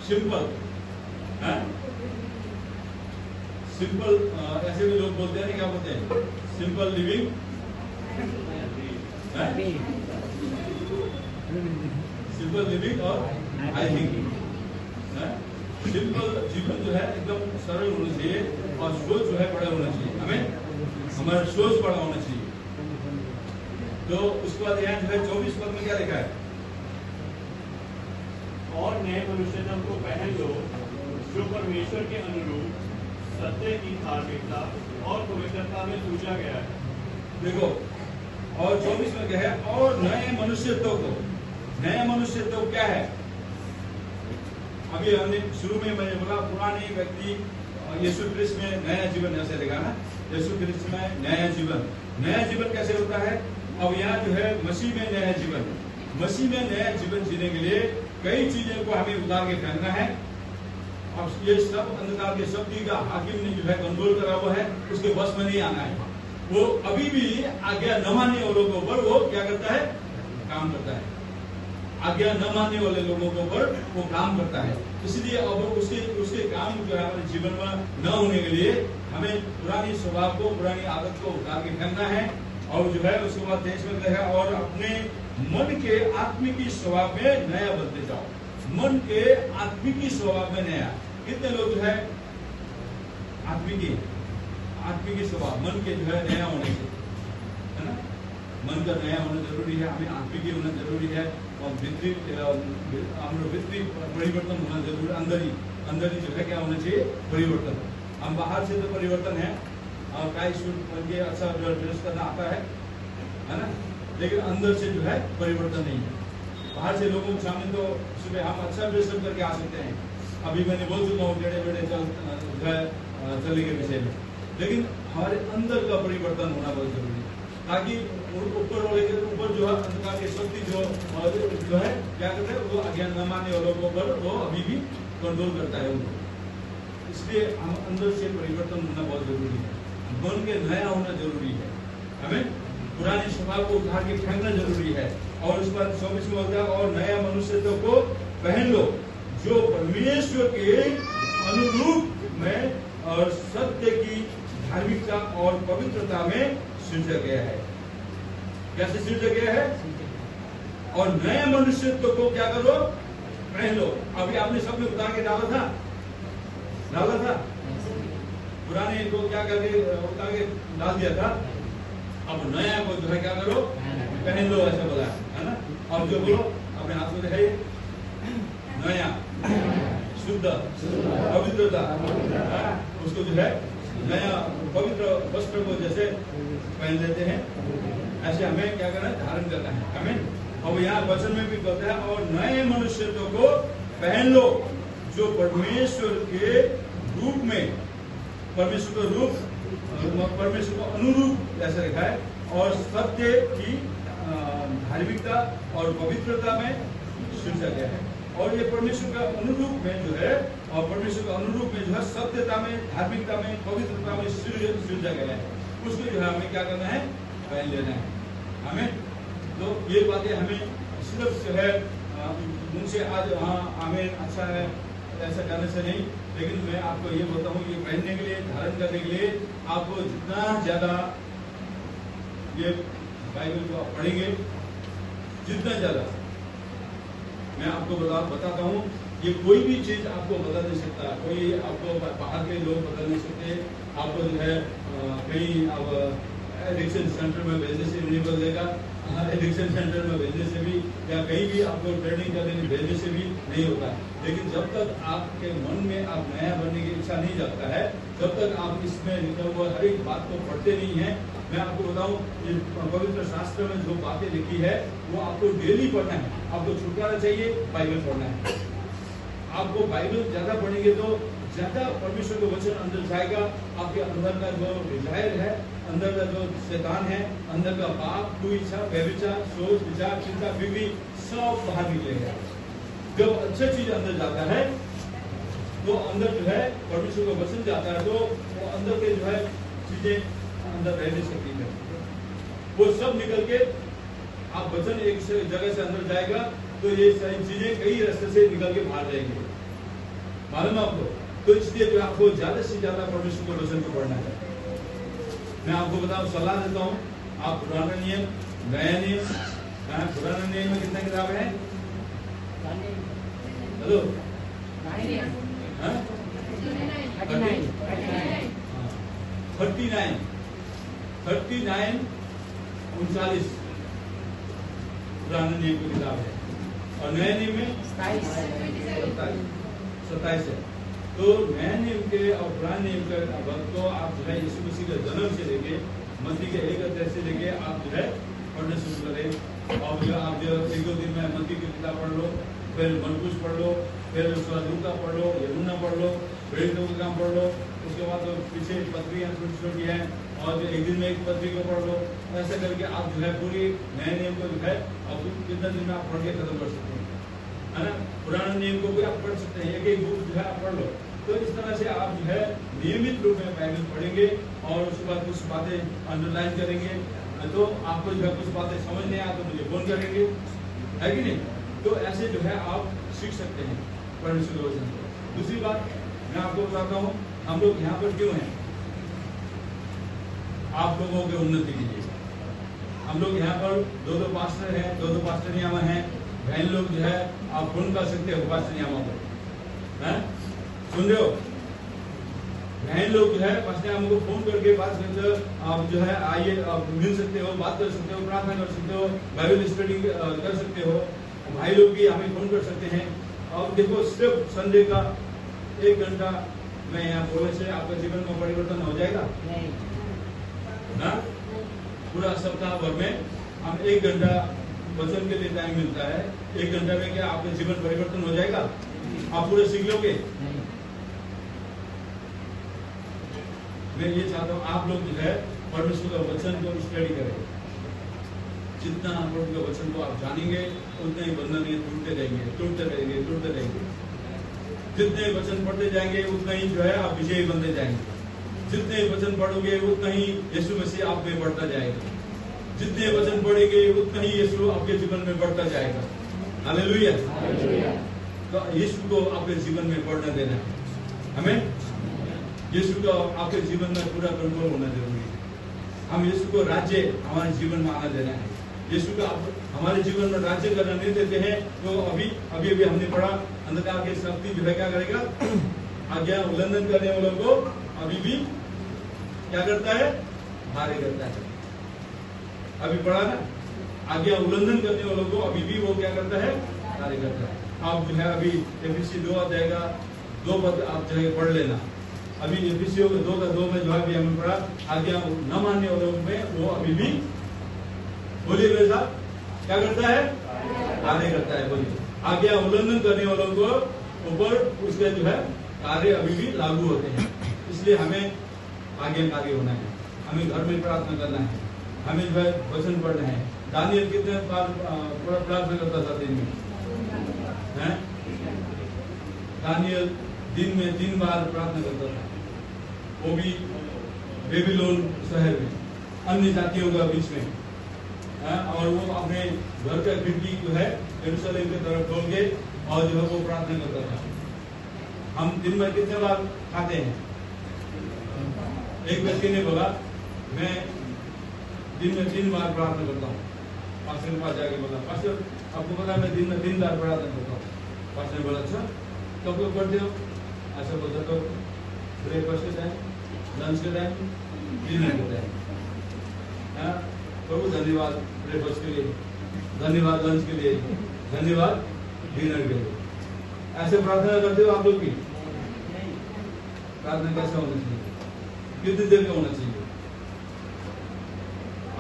सिंपल सिंपल ऐसे भी लोग बोलते हैं, क्या बोलते हैं? सिंपल लिविंग, सिंपल लिविंग और हाई थिंकिंग। सिंपल जीवन जो है एकदम सरल होना चाहिए और सोच जो है बड़ा होना चाहिए, हमें हमारा सोच बड़ा होना चाहिए। तो उसके बाद यहाँ जो है 24 पद में क्या लिखा है? और नए मनुष्यत्व को पहन लो जो परमेश्वर के अनुरूप सत्य की धार्मिकता और पवित्रता में सूझा गया है। देखो, और 24 में क्या है? और नए मनुष्यत्व को, नया मनुष्यत्व क्या है? अभी हमने शुरू में मैंने बोला पुराने व्यक्ति यीशु क्रिस्त में नया जीवन ऐसे लिखा ना, यीशु क्रिस्त में नया जीवन। नया जीवन कैसे होता है? अब यहाँ जो है मसीह में नया जीवन, मसीह में नया जीवन जीने के लिए कई चीजें को हमें उतार के फेंकना है। अब ये सब अंधकार के शक्ति का हाकिम ने जो है कंट्रोल करा हुआ है, उसके बस में नहीं आना है। वो अभी भी आज्ञा न मानने वालों के ऊपर वो क्या करता है? काम करता है। आज्ञा न मानने वाले लोगों के ऊपर वो काम करता है। इसलिए अब उसके काम जो है हमारे जीवन में न होने के लिए हमें पुरानी स्वभाव को, पुरानी आदत को उतार के फेंकना है। और जो है उसके बाद 23 में है और अपने मन के आत्मिकी स्वभाव में नया बनते जाओ। मन के आत्मिकी स्वभाव में नया। कितने लोग जो है आत्मिकी स्वभाव, मन के जो है नया होने से, है ना? मन का नया होना जरूरी है, हमें आत्मिकी होना जरूरी है और वित्तीय परिवर्तन होना जरूरी है। अंदर ही जो है क्या होना चाहिए? परिवर्तन। हम बाहर से तो परिवर्तन है और टाई सूट पहन के अच्छा ड्रेस करना आता है ना? लेकिन अंदर से जो है परिवर्तन नहीं है। बाहर से लोगों के सामने तो सुबह हम अच्छा ड्रेस करके आ सकते हैं। अभी मैंने बोल चुका हूँ टेढ़े मेढ़े चलने के विषय में, लेकिन हमारे अंदर का परिवर्तन होना बहुत जरूरी है, ताकि ऊपर वाले के ऊपर जो है अंधकार की शक्ति जो है क्या करता है? वो अज्ञान न मानने वालों के ऊपर वो अभी भी कंट्रोल करता है उनको। इसलिए हम अंदर से परिवर्तन होना बहुत जरूरी है, मन के नया होना जरूरी है। हमें पुराने स्वभाव को उठा के फेंकना जरूरी है। और उस पर 24 में होता है और नया मनुष्यत्व को पहन लो जो परमेश्वर के अनुरूप में और सत्य की धार्मिकता और पवित्रता में सृजा गया है। कैसे सृजा गया है? और नए मनुष्यत्व को क्या करो? पहन लो। अभी आपने सब में उतार के डाला था पुराने को क्या करके उतार के डाल दिया था। अब नया को जो है क्या करो? पहन लो, ऐसा बोला है ना? और जो बोलो अपने हाथ में है नया शुद्ध पवित्रता, उसको जो है नया पवित्र वस्त्र को जैसे पहन लेते हैं, ऐसे हमें क्या करना है? धारण करना है हमें। और यहाँ वचन में भी कहता है और नए मनुष्यत्व को पहन लो जो परमेश्वर के रूप में, परमेश्वर का रूप, परमेश्वर का अनुरूप ऐसा लिखा है, और सत्य की धार्मिकता और पवित्रता में सृजा गया है। और ये परमेश्वर का अनुरूप में जो है, और परमेश्वर का अनुरूप में जो है सत्यता में, धार्मिकता में, पवित्रता में सृजा गया है। उसको जो है हमें क्या करना है? पहन लेना है हमें। तो ये बातें हमें सिर्फ जो है मुझसे आज हाँ आमीन अच्छा है ऐसा करने से नहीं, लेकिन मैं आपको ये बोलता हूँ ये पहनने के लिए, धारण करने के लिए आपको जितना ज्यादा ये बाइबल को आप पढ़ेंगे, जितना ज्यादा मैं आपको बताता हूँ, ये कोई भी चीज आपको बदल नहीं सकता। कोई आपको बाहर के लोग बदल नहीं सकते। आपको जो है कहीं अब एडिक्शन सेंटर में भेजने से नहीं बदलेगा, एडिक्शन सेंटर में भेजने से भी या कहीं भी आपको ट्रेनिंग करने भेजने से भी नहीं होता। लेकिन जब तक आपके मन में आप नया बनने की इच्छा नहीं जगता है, जब तक आप इसमें लिखा हुआ हर एक बात को पढ़ते नहीं है। मैं आपको बताऊं, ये पवित्र शास्त्र में जो बातें लिखी है वो आपको डेली पढ़ना है। आपको छुटकारा चाहिए, बाइबल पढ़ना है। आपको बाइबल ज्यादा पढ़ेंगे तो ज्यादा परमेश्वर का वचन अंदर जाएगा। आपके अंदर का जो डिजायर है, अंदर का जो शैतान है, अंदर का पाप, कुइच्छा, व्यभिचार, सोच, विचार, चिंता, बिगड़ी सब बाहर निकलेगा। जब अच्छा चीज अंदर जाता है तो अंदर जो है परमेश्वर का वचन जाता है, तो वो अंदर के जो है चीजें अंदर रह नहीं सकती है। वो सब निकल के आप वचन एक जगह से अंदर जाएगा तो ये सारी चीजें कई रास्ते से निकल के बाहर जाएंगे, मालूम आपको। तो इसलिए जो आपको ज्यादा से ज्यादा परमेश्वर के वचन को पढ़ना है। मैं आपको बताऊं, सलाह देता हूं, आप पुराना नियम, नया नियम, पुराना नियम में कितना किताब है? हेलो 39 39 पुराने नियम की किताब है और नए नियम में 27 है। तो नए नियम के और पुराने नियम के वक्त तो आप जो है यीशु मसीह का जन्म से लेके मत्ती के 1 अध्याय से लेके आप जो है पढ़ना शुरू करें। और जो आप जो 1-2 दिन में मत्ती की किताब पढ़ लो, फिर मरकुस पढ़ लो, फिर लूका पढ़ लो, यूहन्ना पढ़ लो, प्रेरितों का काम पढ़ लो, उसके बाद तो पीछे पत्रियां छोटी है और जो एक दिन में एक पत्रिका पढ़ लो। ऐसा करके आप जो है पूरी नए नियम को जो है आप कितना दिन में आप पढ़ के खत्म कर सकते हैं, है ना। पुराने नियम को भी आप पढ़ सकते हैं, एक बुक जो है आप पढ़ लो। तो इस तरह से आप जो है नियमित रूप में बाइबल पढ़ेंगे और उसके बाद कुछ बातें अंडरलाइन करेंगे। तो आपको जो है कुछ बातें समझ नहीं आया तो मुझे फोन करेंगे, है कि नहीं। तो ऐसे जो है आप सीख सकते हैं परमेश्वर के वचन को। दूसरी बात मैं आपको बताता हूँ, हम लोग यहाँ पर क्यों हैं? आप लोगों के उन्नति के लिए। हम लोग यहाँ पर 2 पास्टर हैं, 2 पास्टर यहाँ हैं। बहन लोग जो है आप फोन कर सकते हो पास्टर यहाँ पर, हैं? सुन रहे हो? बहन लोग जो है पास्टर हमको फोन करके बात करते हो, आप जो है आइए, आप मिल सकते हो, बात कर सकते हो, प्रार्थना कर सकते हो, बाइबल स्टडी कर सकते हो। भाई लोग भी हमें फोन कर सकते हैं। अब देखो सिर्फ संडे का 1 घंटा मैं यहाँ बोलने से आपके जीवन में परिवर्तन हो जाएगा? नहीं ना। पूरा सप्ताह भर में हम 1 घंटा वचन के लिए टाइम मिलता है। 1 घंटा में क्या आपका जीवन परिवर्तन हो जाएगा? आप पूरे सीख लोगे? मैं ये चाहता हूँ आप लोग जो है परमेश्वर का वचन को स्टडी करें। जितना आप लोग के वचन को आप जानेंगे उतने ही बंधन ये टूटते रहेंगे। जितने वचन पढ़ते जाएंगे उतना ही जो है आप विजयी बनते जाएंगे। जितने वचन पढ़ोगे उतना ही यीशु मसीह आप में बढ़ता जाएगा। जितने वचन पढ़ेंगे उतना ही यीशु आपके जीवन में बढ़ता जाएगा। हालेलुया। तो यीशु को आपके जीवन में बढ़ने देना है हमें। यीशु को आपके जीवन में पूरा कंट्रोल होना जरूरी है। हम यीशु को राज्य हमारे जीवन में आना देना है। यीशु का हमारे जीवन में राज्य करना नहीं देते हैं तो अभी हमने पढ़ा अंधकार की शक्ति जो है क्या करेगा? आज्ञा उल्लंघन करने वालों को अभी भी क्या करता है? भारी करता है। अभी पढ़ा ना, आज्ञा उल्लंघन करने वालों को अभी भी वो क्या करता है? भारी करता है। आप जो है अभी एफएससी 2 अध्याय का 2 पद आप जो है पढ़ लेना। अभी एफएससियों के 2 में जो है हमने पढ़ा आज्ञा न मानने वालों में वो अभी भी, बोलिए मेरे साथ, क्या करता है? कार्य करता है। बोलिए, आज्ञा उल्लंघन करने वालों को ऊपर उसके जो है कार्य अभी भी लागू होते हैं। इसलिए हमें आज्ञाकारी होना है, हमें घर में प्रार्थना करना है, हमें जो है वचन पढ़ना है। दानियल कितने बार प्रार्थना करता था दिन में? दानियल दिन में 3 बार प्रार्थना करता था, वो भी बेबीलोन शहर में अन्य जातियों का बीच में। और वो अपने घर का खिड़की जो है यरूशलेम की तरफ खोल के और जो है वो प्रार्थना करता था। हम दिन में कितने बार खाते हैं? एक व्यक्ति ने बोला मैं दिन में 3 बार प्रार्थना करता हूँ। पास्टर के पास जाके बोला, पास्टर आपको पता मैं दिन में 3 बार प्रार्थना करता हूँ। पास्टर ने बोला अच्छा कब कब करते हो? ऐसा बोलता तो ब्रेकफास्ट के टाइम, लंच के टाइम, डिनर के टाइम। प्रभु धन्यवाद ब्रेकफास्ट के लिए, धन्यवाद लंच के लिए, धन्यवाद डिनर के लिए। ऐसे प्रार्थना करते हो आप लोग की? प्रार्थना कैसा होना चाहिए? कितनी देर का होना चाहिए?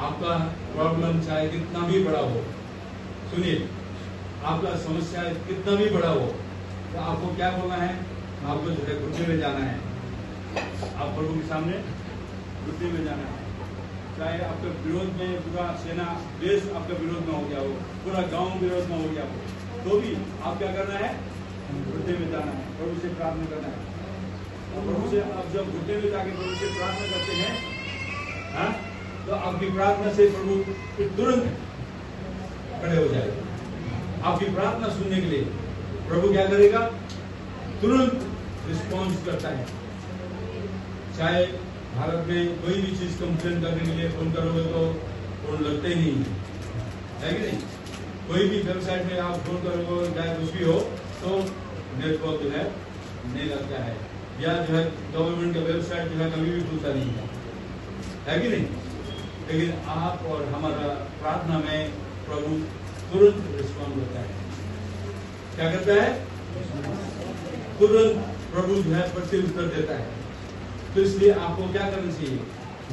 आपका प्रॉब्लम चाहे कितना भी बड़ा हो, सुनिए, आपका समस्या कितना भी बड़ा हो तो आपको क्या बोलना है? आपको जो है घुटने में जाना है। आप प्रभु के सामने घुटने में जाना है। चाहे आपके विरोध में पूरा सेना देश आपके विरोध में हो गया हो, पूरा गांव विरोध में हो गया हो, तो भी आप क्या करना है? घुटने में जाना है, प्रभु से प्रार्थना करना है। और प्रभु से आप जब घुटने में जाके प्रभु से प्रार्थना करते हैं, हाँ, तो आपकी प्रार्थना से प्रभु तुरंत खड़े हो जाएगा। आपकी प्रार्थना सुनने के लिए प्रभु क्या करेगा? तुरंत रिस्पॉन्स करता है। चाहे भारत में कोई भी चीज कंप्लेन करने के लिए फोन करोगे तो फोन लगते ही नहीं है कि नहीं? कोई भी वेबसाइट में आप फोन करोगे चाहे कुछ भी हो तो नेटवर्क जो है नहीं लगता है, या जो है गवर्नमेंट का वेबसाइट जो है कभी भी खुलता नहीं है कि नहीं। लेकिन आप और हमारा प्रार्थना में प्रभु तुरंत रिस्पॉन्ड होता है। क्या करता है? तुरंत प्रभु जो है प्रत्युत्तर देता है। तो इसलिए आपको क्या करना चाहिए?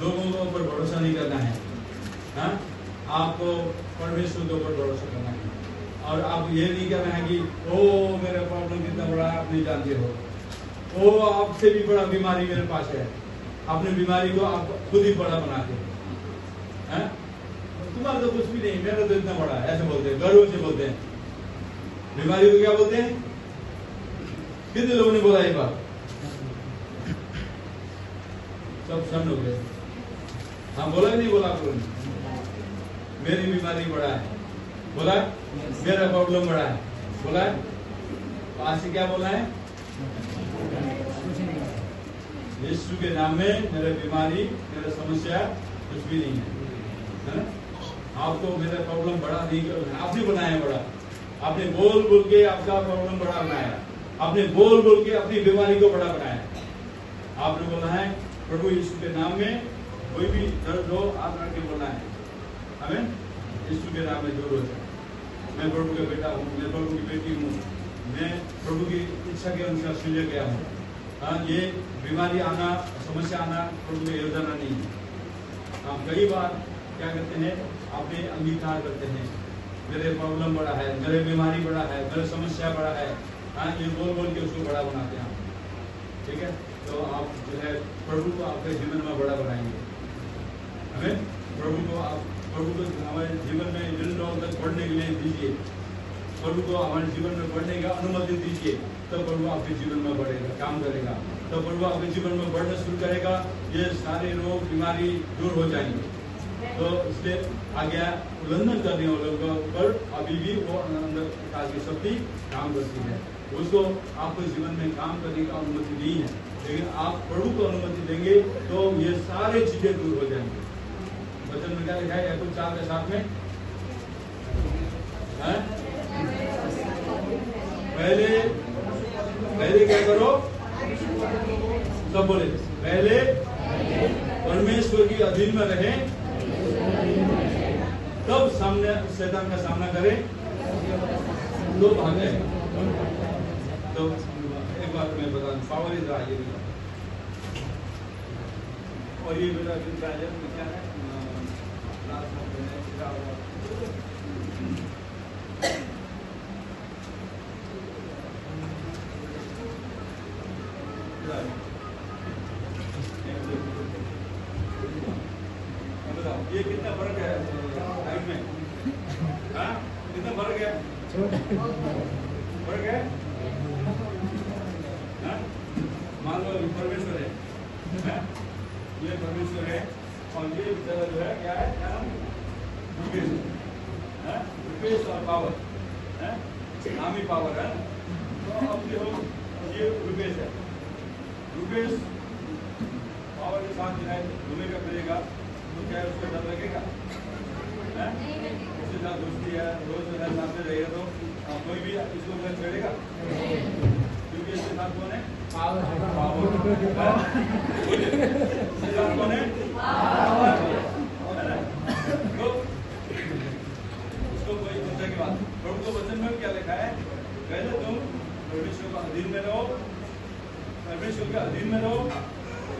लोगों के ऊपर भरोसा नहीं करना है, हाँ? आपको परमेश्वर के ऊपर भरोसा करना है। और आप ये नहीं करना है कि ओ मेरा प्रॉब्लम कितना बड़ा है आप नहीं जानते हो, ओ आपसे भी बड़ा बीमारी मेरे पास है। अपनी बीमारी को आप खुद ही बड़ा बनाते हैं। तुम्हारा तो कुछ भी नहीं, मेरा तो इतना बड़ा है, ऐसे बोलते हैं, गर्व से बोलते हैं। बीमारी को क्या बोलते हैं? कितने लोगों ने बोला ये बात? सब सन हो गए। हाँ, बोला कि नहीं बोला आप लोगों ने? मेरी बीमारी बड़ा है, बोला मेरा प्रॉब्लम बड़ा है, बोला आज से क्या बोला है? यीशु के नाम में मेरा बीमारी मेरा समस्या कुछ भी नहीं है ना? आपको मेरा प्रॉब्लम बड़ा नहीं कर, आपने बनाया बड़ा। आपने बोल बोल के आपका प्रॉब्लम बड़ा बनाया, आपने बोल बोल के अपनी बीमारी को बड़ा बनाया। आपने बोला है प्रभु यीशु के नाम में कोई भी दर्द हो आप करके बोलना है, हमें यीशु के नाम में दूर हो जाए। मैं प्रभु का बेटा हूँ, मैं प्रभु की बेटी हूँ, मैं प्रभु की इच्छा के अनुसार सुलझ गया हूँ। हाँ, ये बीमारी आना, समस्या आना प्रभु की योजना नहीं है। हम कई बार क्या करते हैं? अपने अंगीकार करते हैं, मेरे प्रॉब्लम बड़ा है, मेरे बीमारी बड़ा है, मेरा समस्या बड़ा है। हाँ, ये बोल बोल के उसको बड़ा बनाते हैं। ठीक है, तो आप जो है प्रभु को आपके जीवन में बड़ा बनाएंगे। हमें प्रभु को हमारे जीवन में दिनों तक बढ़ने के लिए दीजिए, प्रभु को हमारे जीवन में बढ़ने का अनुमति दीजिए, तो प्रभु आपके जीवन में बढ़ेगा, काम करेगा। तो प्रभु आपके जीवन में बढ़ना शुरू करेगा, ये सारे रोग बीमारी दूर हो जाएंगे। तो इसलिए आज्ञा उल्लंघन करने वालों पर अभी भी वो अंदर की शक्ति काम करती है। उसको आपको जीवन में काम करने का अनुमति नहीं है, लेकिन आप प्रभु को अनुमति देंगे तो ये सारी चीजें दूर हो जाएंगी। वचन में क्या लिखा है? याकूब 4 के 7 में पहले क्या करो? सब बोले पहले परमेश्वर की अधीन में रहे, तब सामने शैतान का सामना करें तो भागे। तो एक बात मैं बता दूं, पावर इज आगे और ये मेरा क्या है? ये कितना फर्क है लाइफ में? हाँ, कितना फर्क है? फर्क है? हाँ? मान लो परमेश्वर है, ये परमेश्वर है और ये जो है क्या है? क्या नाम? रुपेश और पावर, नामी पावर है। तो अब जो ये रुपेश है, रुपेश पावर के साथ घूमेगा फिरेगा तो क्या उसको डर लगेगा? उसके साथ दोस्ती है, रोज साथ में रहेगा तो कोई भी इसको छेड़ेगा? क्योंकि इसके साथ कौन है? पावर। इसके साथ कौन है? तो उसको कोई चिंता की बात। प्रभु को वचन में क्या लिखा है? पहले तुम परमेश्वर का अधीन में रहो, परमेश्वर के अधीन में रहो,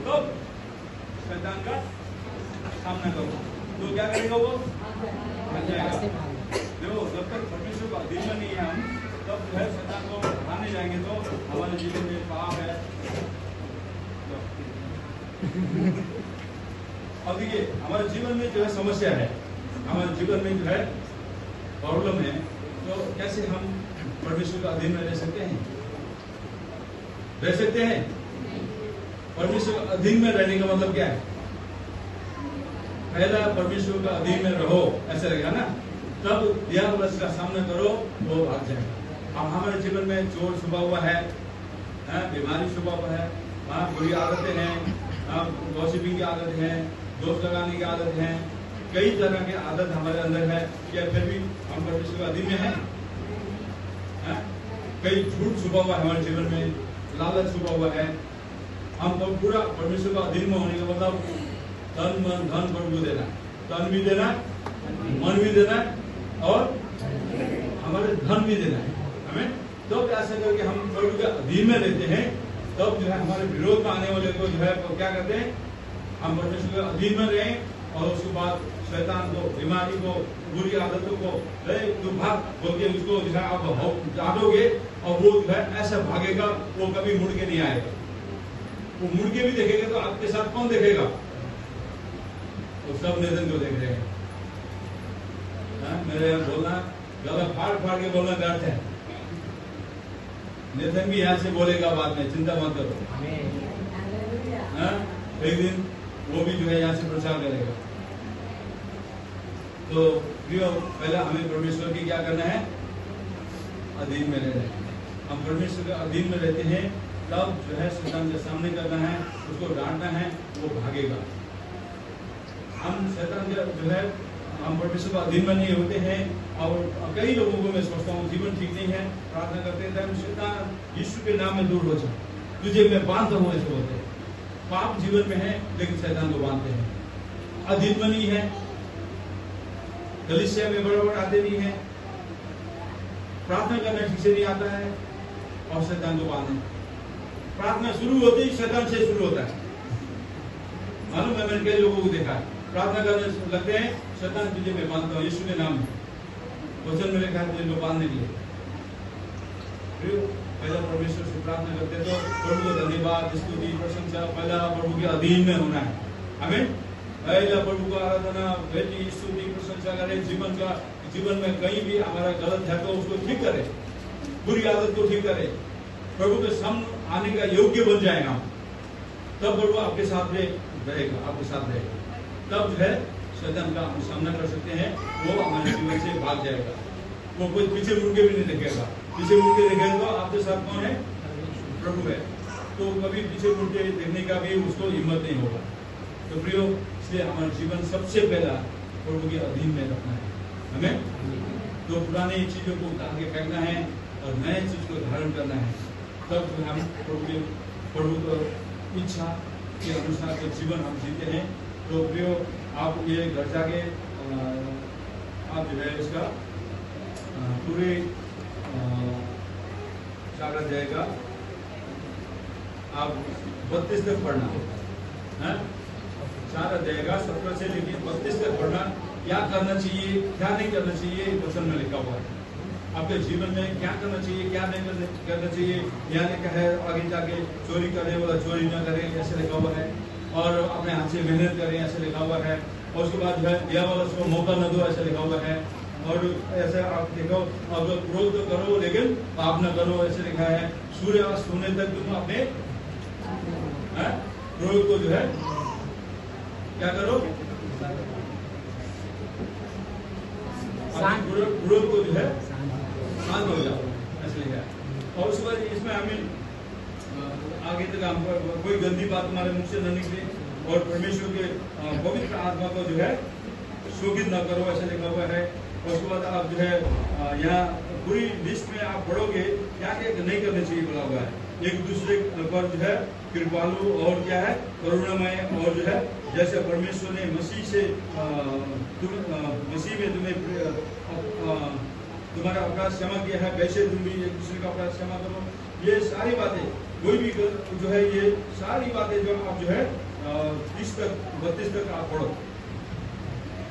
तो शैतान का सामना करो। तो क्या करेगा वो? देखो, जब तक परमेश्वर का अधीन में नहीं है हम, तब जो है शैतान को उठाने जाएंगे तो हमारे जीवन में पाप है। अब देखिए, हमारे जीवन में जो है समस्या है, हमारे जीवन में जो है प्रॉब्लम है, तो कैसे हम परमेश्वर का अधीन में रह सकते हैं? रह सकते हैं? परमेश्वर का अधीन में रहने का मतलब क्या है? पहला परमेश्वर का अधीन में रहो, ऐसा लगेगा ना, तब दियाबलस का सामना करो वो भाग जाएगा। अब हमारे जीवन में चोर छुपा हुआ है, बीमारी छुपा हुआ है, बुरी आदतें हैं, गॉसिपिंग की आदत है, दोस्त लगाने की आदत है, कई तरह की आदत हमारे अंदर है, या फिर भी हम परमेश्वर के अधीन में हैं? कई झूठ छुपा हुआ है हमारे जीवन में, लालच छुपा हुआ है। हम तो पूरा परमेश्वर का अधीन में होने का मतलब तन मन धन प्रभु को देना, तन भी देना, मन भी देना और हमारे धन भी देना है हमें। तो ऐसा करके हम प्रभु के अधीन में रहते हैं, तब जो है हमारे विरोध में आने वाले को जो है तो क्या करते हैं, हम परमेश्वर के अधीन में रहें और उसके बाद शैतान को, बीमारी को, बुरी आदतों को तू भाग बोल के उसको जो है आप डांटोगे और वो जो है ऐसा भागेगा, वो कभी मुड़ के नहीं आएगा। वो मुड़ के भी देखेगा तो आपके साथ कौन देखेगा? वो सब नेतन को देख रहे हैं। मेरे बोलना गला फाड़ फाड़ के बोलना व्यर्थ है। नेतन भी यहाँ से बोलेगा बाद में, चिंता मत करो। एक दिन वो भी जो है यहाँ से प्रचार करेगा। तो प्रियो, पहले हमें परमेश्वर की क्या करना है? अधीन में रहना है। हम परमेश्वर के अधीन में रहते हैं, तब जो है शैतान के सामने करना है, उसको डांटना है, वो भागेगा। हम शैतान के जो है हम परमेश्वर के अधीन में नहीं होते हैं। और कई लोगों को मैं सोचता हूँ जीवन ठीक नहीं है, प्रार्थना करते हैं शैतान यीशु के नाम में दूर हो जा, तुझे मैं बांधता हूँ, ऐसे होते हैं। पाप जीवन में है लेकिन शैतान को बांधते हैं। अधीन में नहीं है, कलीसिया में बराबर आते नहीं है, प्रार्थना करना ठीक से नहीं आता है और शैतान को बांधे। प्रार्थना शुरू होती ही शैतान से शुरू होता है। मालूम है, मैंने कई लोगों को देखा है, प्रार्थना करने लगते हैं, शैतान तुझे मैं बांधता हूँ यीशु के नाम में, वचन में लिखा है तुझे मैं बांधने के लिए। पहला परमेश्वर से प्रार्थना करते तो प्रभु को धन्यवाद, स्तुति, प्रशंसा, पहला प्रभु के अधीन में होना है हमें। पहला प्रभु को आराधना, बेटी स्तुति, प्रशंसा करें। जीवन में कहीं भी हमारा गलत है तो उसको ठीक करें, बुरी आदत को ठीक करें, प्रभु के सामने आने का योग्य बन जाएगा, तब प्रभु आपके साथ रहेगा, आपके साथ रहेगा। तब जो है शैतान का हम सामना कर सकते हैं, वो हमारे जीवन से भाग जाएगा। वो कोई पीछे मुड़ के भी नहीं देखेगा। पीछे मुड़ के देखेगा तो आपके साथ कौन है? प्रभु है। तो कभी पीछे मुड़ के देखने का भी उसको हिम्मत नहीं होगा। तो प्रियो, इसलिए हमारा जीवन सबसे पहला प्रभु के अधीन में रखना है हमें। तो पुरानी चीजों को उतार के फेंकना है और नए चीज को धारण करना है। तब हम प्रभु को इच्छा के अनुसार जो जीवन हम जीते हैं। तो प्रियो, आप ये घर जाके आप जो है इसका पूरे क्या कर जाएगा, आप 32 तक पढ़ना है, 4 अध्याय 17 से लेकर 32 तक पढ़ना। क्या करना चाहिए, क्या नहीं करना चाहिए, वचन में लिखा हुआ है। आपके जीवन में क्या करना चाहिए, क्या नहीं करना चाहिए। यहाँ लिखा है आगे जाके, चोरी करे वाला चोरी न करे, ऐसे लिखा हुआ है। और अपने हाथ से मेहनत करें, ऐसे लिखा हुआ है। और उसके बाद जो है दिया वाला उसको मौका न दो, ऐसे लिखा हुआ है। और ऐसे आप देखो, अब क्रोध तो करो लेकिन पाप न करो, ऐसे लिखा है। सूर्यास्त होने तक तुम अपने क्रोध को जो है क्या करो, क्रोध को जो है शांत हो जाओ, ऐसे लिखा है। और उसके बाद इसमें हमें आगे तक हम कोई गंदी बात हमारे मुख से न निकले और परमेश्वर के पवित्र आत्मा को जो है शोकित न करो, ऐसे लिखा हुआ है। और उसके बाद आप जो है यहाँ पूरी लिस्ट में आप पढ़ोगे क्या क्या नहीं करना चाहिए बोला हुआ है। एक दूसरे पर जो है कृपालु और क्या है करुणामय, और जो है जैसे परमेश्वर ने मसीह से मसीह में तुम्हें तुम्हारा अपराध क्षमा किया है, वैसे तुम भी एक दूसरे का अपराध क्षमा करो। ये सारी बातें, कोई भी जो है ये सारी बातें जो आप जो है 30 तक 32 तक आप पढ़ो।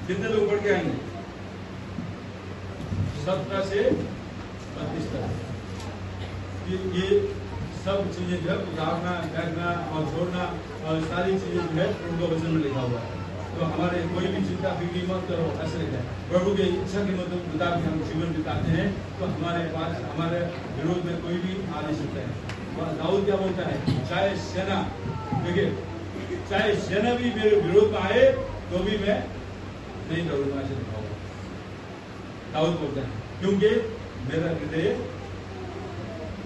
कितने लोग पढ़ के आएंगे? 17 से 32 तक। ये सब चीजें जो है उतारना, फेंकना और छोड़ना और सारी चीजें जो है उनको वचन में लिखा हुआ है। तो हमारे कोई भी चिंता फिक्री मत करो, ऐसे लिखा है। प्रभु के इच्छा के मुताबिक हम जीवन बिताते हैं तो हमारे पास हमारे विरोध में कोई भी आ नहीं सकता है। दाऊद क्या बोलता है, चाहे सेना, देखिए चाहे सेना भी मेरे विरोध में आए तो भी मैं नहीं डरूंगा, ऐसे लिखा हुआ दाऊद बोलता है, क्योंकि मेरा हृदय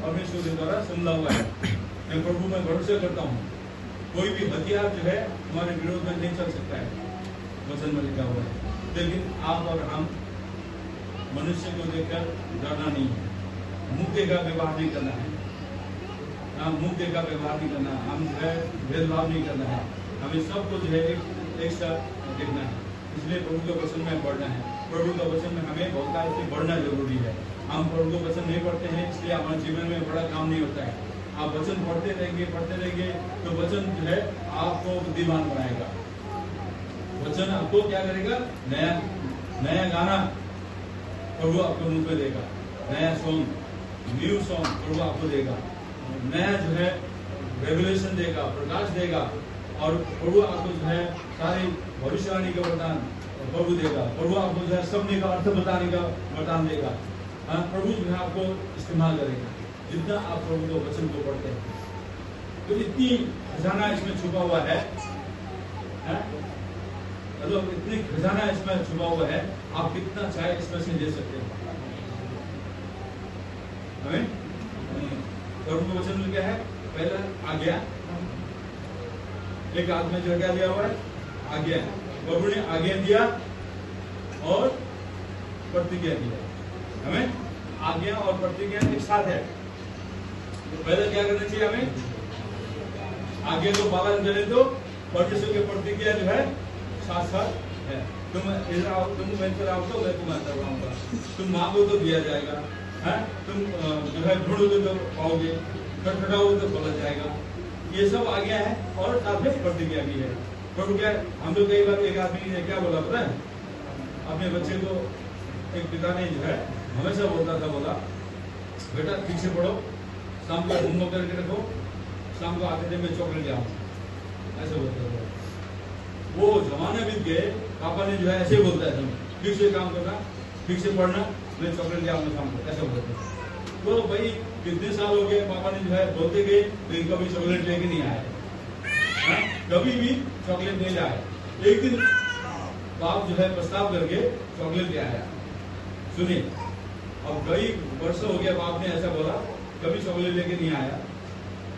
परमेश्वर के द्वारा संभला हुआ है। मैं प्रभु में भरोसा करता हूँ, कोई भी हथियार जो है हमारे विरोध में नहीं चल सकता है, वचन में लिखा हुआ है। लेकिन आप और हम मनुष्य को देखकर डरना नहीं है, मुक्ति का व्यवहार नहीं करना है, मुक्ति का व्यवहार नहीं करना, हम जो है भेदभाव नहीं करना है, हमें सबको जो है एक साथ देखना है। इसलिए प्रभु के वचन में पढ़ना है, प्रभु के वचन में हमें बहुत से बढ़ना जरूरी है। हम प्रभु के वचन नहीं पढ़ते हैं, इसलिए हमारे जीवन में बड़ा काम नहीं होता है। आप वचन पढ़ते रहेंगे तो वचन जो है आपको बुद्धिमान बनाएगा। वचन आपको क्या करेगा, नया गाना प्रभु आपको मुंह पे देगा, नया सॉन्ग, न्यू सॉन्ग प्रभु आपको देगा, नया जो है रेवलेशन देगा, प्रकाश देगा, और प्रभु आपको जो है सारी भविष्यवाणी का वरदान प्रभु देगा। प्रभु आपको जो है सपने का अर्थ बताने का वरदान देगा। प्रभु जो है आपको इस्तेमाल करेगा जितना आप प्रभु के वचन को पढ़ते हैं। तो इतनी खजाना इसमें छुपा हुआ है, मतलब इतनी खजाना इसमें छुपा हुआ है, आप कितना चाहे इसमें से ले सकते हैं। हमें प्रभु के वचन में क्या है, पहला आज्ञा, एक आदमी जो क्या दिया हुआ है, आज्ञा। प्रभु ने आज्ञा दिया और प्रतिज्ञा दिया। हमें आज्ञा और प्रतिज्ञा एक साथ है। तो पहले क्या करना चाहिए, हमें आज्ञा को पालन करें तो परमेश्वर की प्रतिज्ञा जो है साथ साथ है। तुम इधर आओ, तुम इधर आओ तो मैं तुम्हें करवाऊंगा, तुम मांगो तो दिया जाएगा, है तुम जो है ढूंढोगे तो पाओगे, खटखटाओगे तो खोला जाएगा। ये सब आज्ञा है और साथ में प्रतिज्ञा भी है। प्रभु क्या, हम लोग कई बार एक आदमी ने क्या बोला पता है, अपने बच्चे को एक पिता ने जो है हमेशा बोलता था, बोला बेटा ठीक से पढ़ो, शाम को होमवर्क करके रखो, शाम को आते थे मैं चॉकलेट ले आऊँ, ऐसे बोलता था। वो जमाने बीत गए, पापा ने जो है ऐसे बोलता है, ठीक से काम करना, ठीक से पढ़ना, मैं चॉकलेट ले आऊंगा शाम को, ऐसा बोलते थे। तो भाई कितने साल हो गए, पापा ने जो है बोलते गए, लेकिन कभी चॉकलेट लेके नहीं आए, कभी भी चॉकलेट नहीं लाए। एक दिन बाप जो है प्रस्ताव करके चॉकलेट ले आया। सुनिए, अब कई वर्षों हो गया बाप ने ऐसा बोला, कभी चॉकलेट लेके नहीं आया।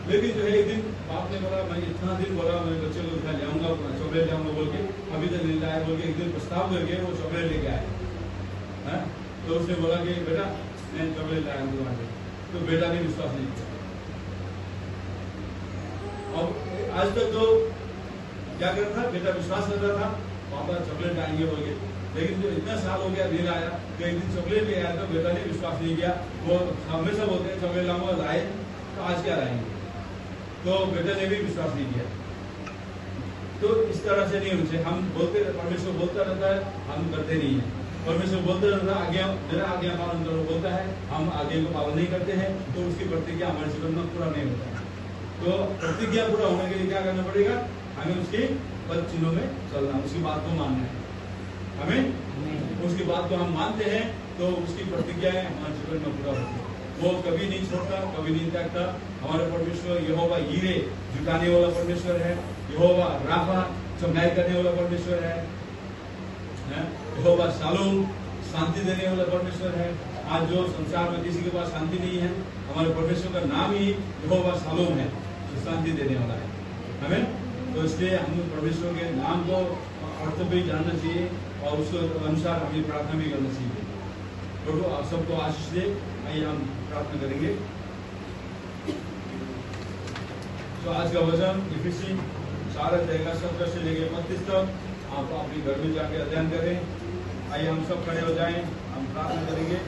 लेकिन जो है एक दिन बाप ने बोला, मैं इतना दिन बोला मैं बच्चे को ले आऊंगा, चॉकलेट लाऊंगा बोल के, अभी तक नहीं लाया बोल के, एक दिन प्रस्ताव करके वो चॉकलेट लेके आया। तो उसने बोला कि बेटा मैं चॉकलेट लाया हूँ तुम्हारे, तो बेटा ने विश्वास नहीं किया। और आज तक तो क्या करता था, बेटा विश्वास करता था पापा चॉकलेट लाएंगे बोल के, लेकिन जो इतना साल हो गया नहीं लाया, तो एक दिन चॉकलेट ले आया तो बेटा ने विश्वास नहीं किया। वो हमेशा बोलते हैं चॉकलेट लाऊंगा, लाए तो आज क्या लाएंगे, तो बेटा ने भी विश्वास नहीं किया। तो इस तरह से नहीं होना चाहिए। हम बोलते, परमेश्वर बोलता रहता है, हम करते नहीं है। परमेश्वर बोलते रहता है आज्ञा, मेरा आज्ञा पालन करो बोलता है, हम आज्ञा को पालन नहीं करते हैं, तो उसकी प्रतिज्ञा हमारे जीवन में पूरा नहीं होता है। तो प्रतिज्ञा पूरा होने के लिए क्या करना पड़ेगा, हमें उसके पद चिन्हों में चलना, उसकी बात को मानना है। हमें उसकी बात को हम मानते हैं तो उसकी प्रतिज्ञाएं हमारे जीवन में पूरा होती है। वो कभी नहीं छोड़ता, कभी नहीं त्यागता। हमारे परमेश्वर यहोवा यीरे, जुटाने वाला परमेश्वर है। यहोवा राफा, चंगाई करने वाला परमेश्वर है। यहोवा शालोम, शांति देने वाला परमेश्वर है। आज जो संसार में किसी के पास शांति नहीं है, हमारे परमेश्वर का नाम ही यहोवा शालोम है, जो शांति देने वाला है। हमें तो इसलिए हम परमेश्वर के नाम को अर्थ भी जानना चाहिए और उसके अनुसार हमें प्रार्थना भी करना चाहिए। प्रभु आप सबको आशीष दे। आइए हम प्रार्थना करेंगे। तो आज का वचन इफिसी 4:17 से लेकर 35 तक आप अपने घर में जाके अध्ययन करें। आइए हम सब खड़े हो जाएं, हम प्रार्थना करेंगे।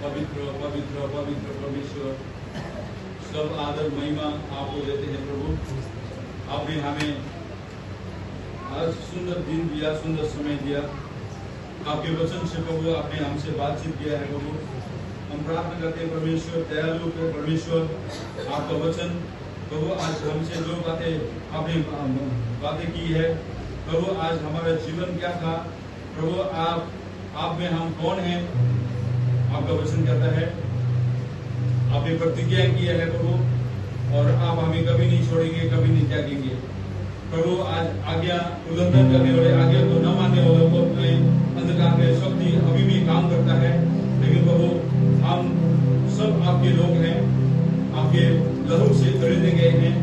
पवित्र पवित्र पवित्र परमेश्वर, सब आदर महिमा आपको देते हैं प्रभु। आपने हमें आज सुंदर दिन दिया, सुंदर समय दिया। आपके वचन से प्रभु आपने हमसे बातचीत किया है प्रभु। हम प्रार्थना करते हैं परमेश्वर, दयालु परमेश्वर, आपका वचन प्रभु आज हमसे जो बातें आपने बातें की है प्रभु, आज हमारा जीवन क्या था प्रभु, आप में हम कौन हैं, आपका वचन कहता है। आपने प्रतिज्ञा की है प्रभु, और आप हमें कभी नहीं छोड़ेंगे, कभी नहीं त्यागेंगे प्रभु। आज आज्ञा उल्लंघन करने वाले, आज्ञा को न मानने वालों को अंधकार में शक्ति अभी भी काम करता है, लेकिन प्रभु हम सब आपके लोग हैं, आपके लहू से खरीदे गए हैं।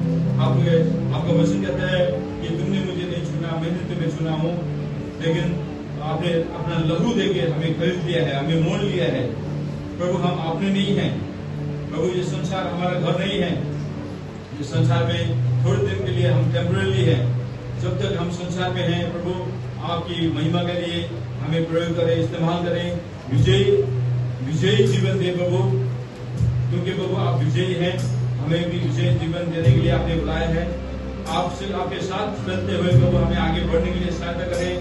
आपका वचन कहता है कि तुमने मुझे नहीं चुना, मैंने तुम्हें चुना हूँ, लेकिन आपने अपना लहू देके हमें खरीद लिया है, हमें मोल लिया है। प्रभु हम आपने नहीं हैं प्रभु, ये संसार हमारा घर नहीं है। इस संसार में थोड़े दिन के लिए हम टेम्पररी हैं। जब तक हम संसार में हैं प्रभु, आपकी महिमा के लिए हमें प्रयोग करें, इस्तेमाल करें, विजयी जीवन दे प्रभु, क्योंकि प्रभु आप विजयी हैं। हमें भी विजयी जीवन देने के लिए आपने बुलाया है। आपसे आपके साथ चलते हुए प्रभु हमें आगे बढ़ने के लिए सहायता करें।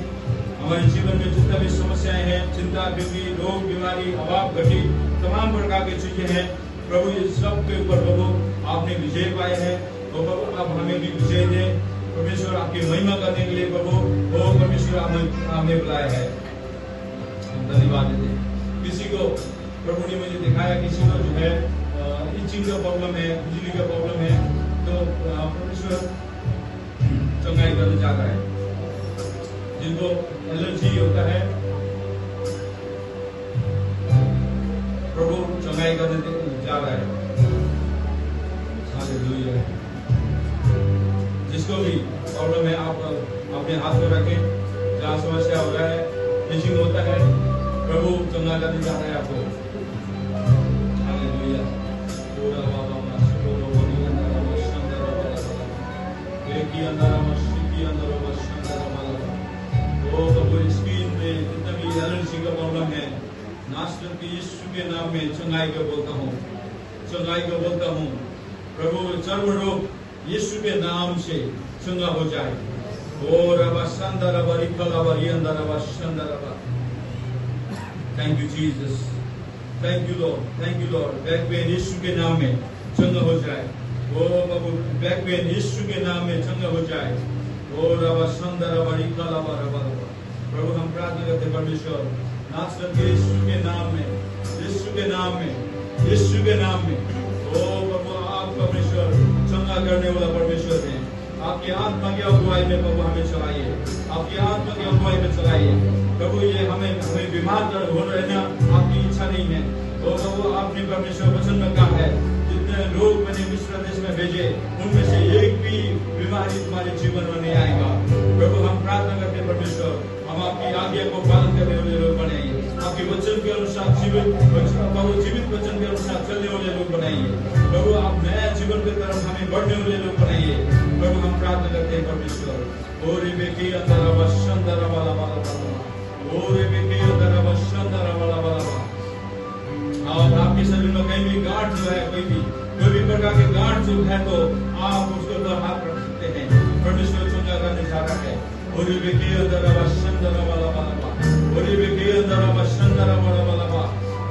हमारे जीवन में जितना भी समस्याएं हैं, चिंता, बीमारी, रोग, बीमारी, अभाव, घटी, तमाम प्रकार की चीजें हैं प्रभु, इस सब के ऊपर प्रभु आपने विजय पाए हैं। तो प्रभु आप हमें भी विजय दें परमेश्वर, आपकी महिमा करने के लिए प्रभु ओ परमेश्वर हमें बुलाया है। धन्यवाद देते। किसी को प्रभु ने मुझे दिखाया, किसी को जो है इचिंग का प्रॉब्लम है, बिजली का प्रॉब्लम है, तो परमेश्वर चंगाई करने जा रहा है। जिनको एलर्जी होता है प्रभु चंगाई करने जा रहा है। हालेलुया। जिसको भी प्रॉब्लम है आप अपने हाथ में रखें, जहाँ समस्या हो रहा है, इचिंग होता है, प्रभु चंगा करने जा रहा है आपको। हालेलुया। स्किन में जितना भी एलर्जी का प्रॉब्लम है, नासरत के यीशु के नाम में चंगाई का बोलता हूँ, चंगाई का बोलता हूँ। प्रभु चर्म रोग यीशु के नाम से चंगा हो जाए। ओ रबा संदा रबा रिफला बरियंदा रबा संदा रबा। Thank you Jesus, thank you lord, thank you lord. Back pain यीशु के नाम में चंगा हो जाए। ओ प्रभु बैक पेन यीशु के नाम में चंगा हो जाए। ओ रबा संदा रबा रिफला रबा रबा। प्रभु हम प्रार्थना करते परमेश्वर, नासरत के यीशु के नाम में, यीशु के नाम में, यीशु के नाम में। ओ प्रभु आप परमेश्वर चंगा करने वाला परमेश्वर है। आपकी आत्मा की अगुवाई में प्रभु हमें चलाइए, आपकी आत्मा की अगुवाई में चलाइए प्रभु। ये हमें बीमार हो रहना आपकी इच्छा नहीं है। तो प्रभु आपने परमेश्वर वचन में कहा है, जितने लोग मैंने मिस्र देश में भेजे, उनमें से एक भी बीमारी तुम्हारे जीवन में नहीं आएगा। प्रभु हम प्रार्थना करते परमेश्वर, हम आपकी आज्ञा को पालन करने वाले लोग बनाइए, आपके वचन के अनुसार जीवित वचन के अनुसार चलने वाले लोग बनाइए प्रभु। आप नया जीवन की तरफ हमें बढ़ने वाले लोग बनाइए प्रभु। हम प्रार्थना करते हैं परमेश्वर। ओ रे बेके अंदर बशंदर वाला वाला वाला, ओ रे बेके अंदर बशंदर वाला वाला। और आपके शरीर में कहीं भी गांठ जो है, कोई भी प्रकार के गांठ जो है, तो आप उसके ऊपर हाथ रख सकते हैं। परमेश्वर चंगा करने जा रहा है। ओ रे बेके अंदर बशंदर वाला वाला, ओ रे बेके अंदर बशंदर वाला वाला,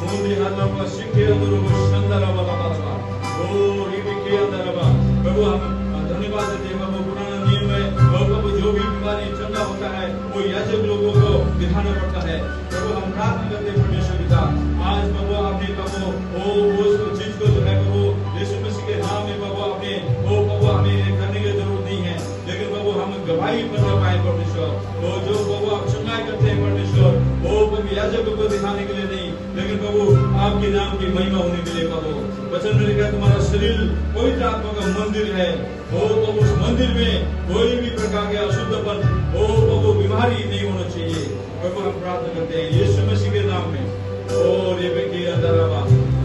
मोदी हाथ पर सिक्के अंदर बशंदर वाला वाला, ओ रे बेके अंदर वाला। प्रभु हम धन्यवाद देते हैं प्रभु। पुराना नियम में प्रभु जो भी बीमारी चंगा होता है वो याजक लोगों को दिखाना पड़ता है। प्रभु हम प्रार्थना करते हैं परमेश्वर पिता, आज प्रभु आपने प्रभु वो चीज को जो है प्रभु यीशु मसीह के नाम में प्रभु आपने वो प्रभु हमें करने की जरूरत नहीं है, लेकिन प्रभु हम गवाही बना पाए परमेश्वर। वो जो प्रभु आप चंगाई करते हैं परमेश्वर, वो प्रभु याजकों को दिखाने के लिए नहीं, लेकिन प्रभु आपके नाम की महिमा होने के लिए प्रभु। वचन में लिखा तुम्हारा शरीर पवित्र आत्मा का मंदिर है। वो प्रभु उस मंदिर में कोई भी प्रकार के अशुद्धपन, वो प्रभु बीमारी नहीं होना चाहिए। प्रभु हम प्रार्थना करते हैं यीशु मसीह के नाम में। ओ रे बेके अंदर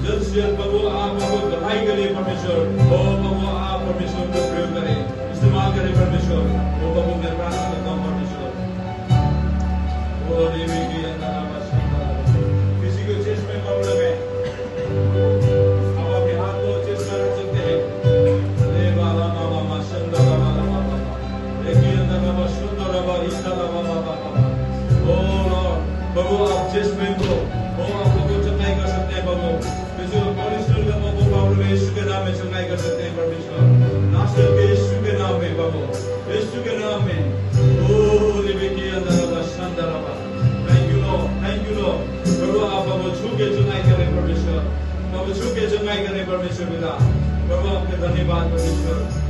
जल्द से जल्द प्रभु आप प्रभु गवाही करिए परमेश्वर। ओ प्रभु आप परमेश्वर को प्रयोग करें, इस्तेमाल करें परमेश्वर। ओ प्रभु मैं प्रार्थना करता हूँ परमेश्वर। ओ रे बेके अंदर किसी को चेस्ट में प्रॉब्लम है, आप अपने हाथ को चेस्ट में रख सकते हैं। रे बाला मामा माशंदा बाला बाबा, देखिए अंदर बाबा सुंदर बाबा ईसा बाबा बाबा। ओ लॉर्ड प्रभु आप चेस्ट में को आप लोगों चंगाई कर सकते हैं प्रभु। किसी को कोलेस्ट्रॉल का प्रॉब्लम है, यीशु के नाम में चंगाई कर सकते हैं परमेश्वर। नासरत के यीशु के नाम में प्रभु, यीशु के नाम में। ओ लेबेके अंदर बशंदर बाबा। Thank you lord, thank you lord. प्रभु आप प्रभु छू के चंगाई करें परमेश्वर, प्रभु छू के चंगाई करें परमेश्वर पिता। प्रभु आपके धन्यवाद परमेश्वर।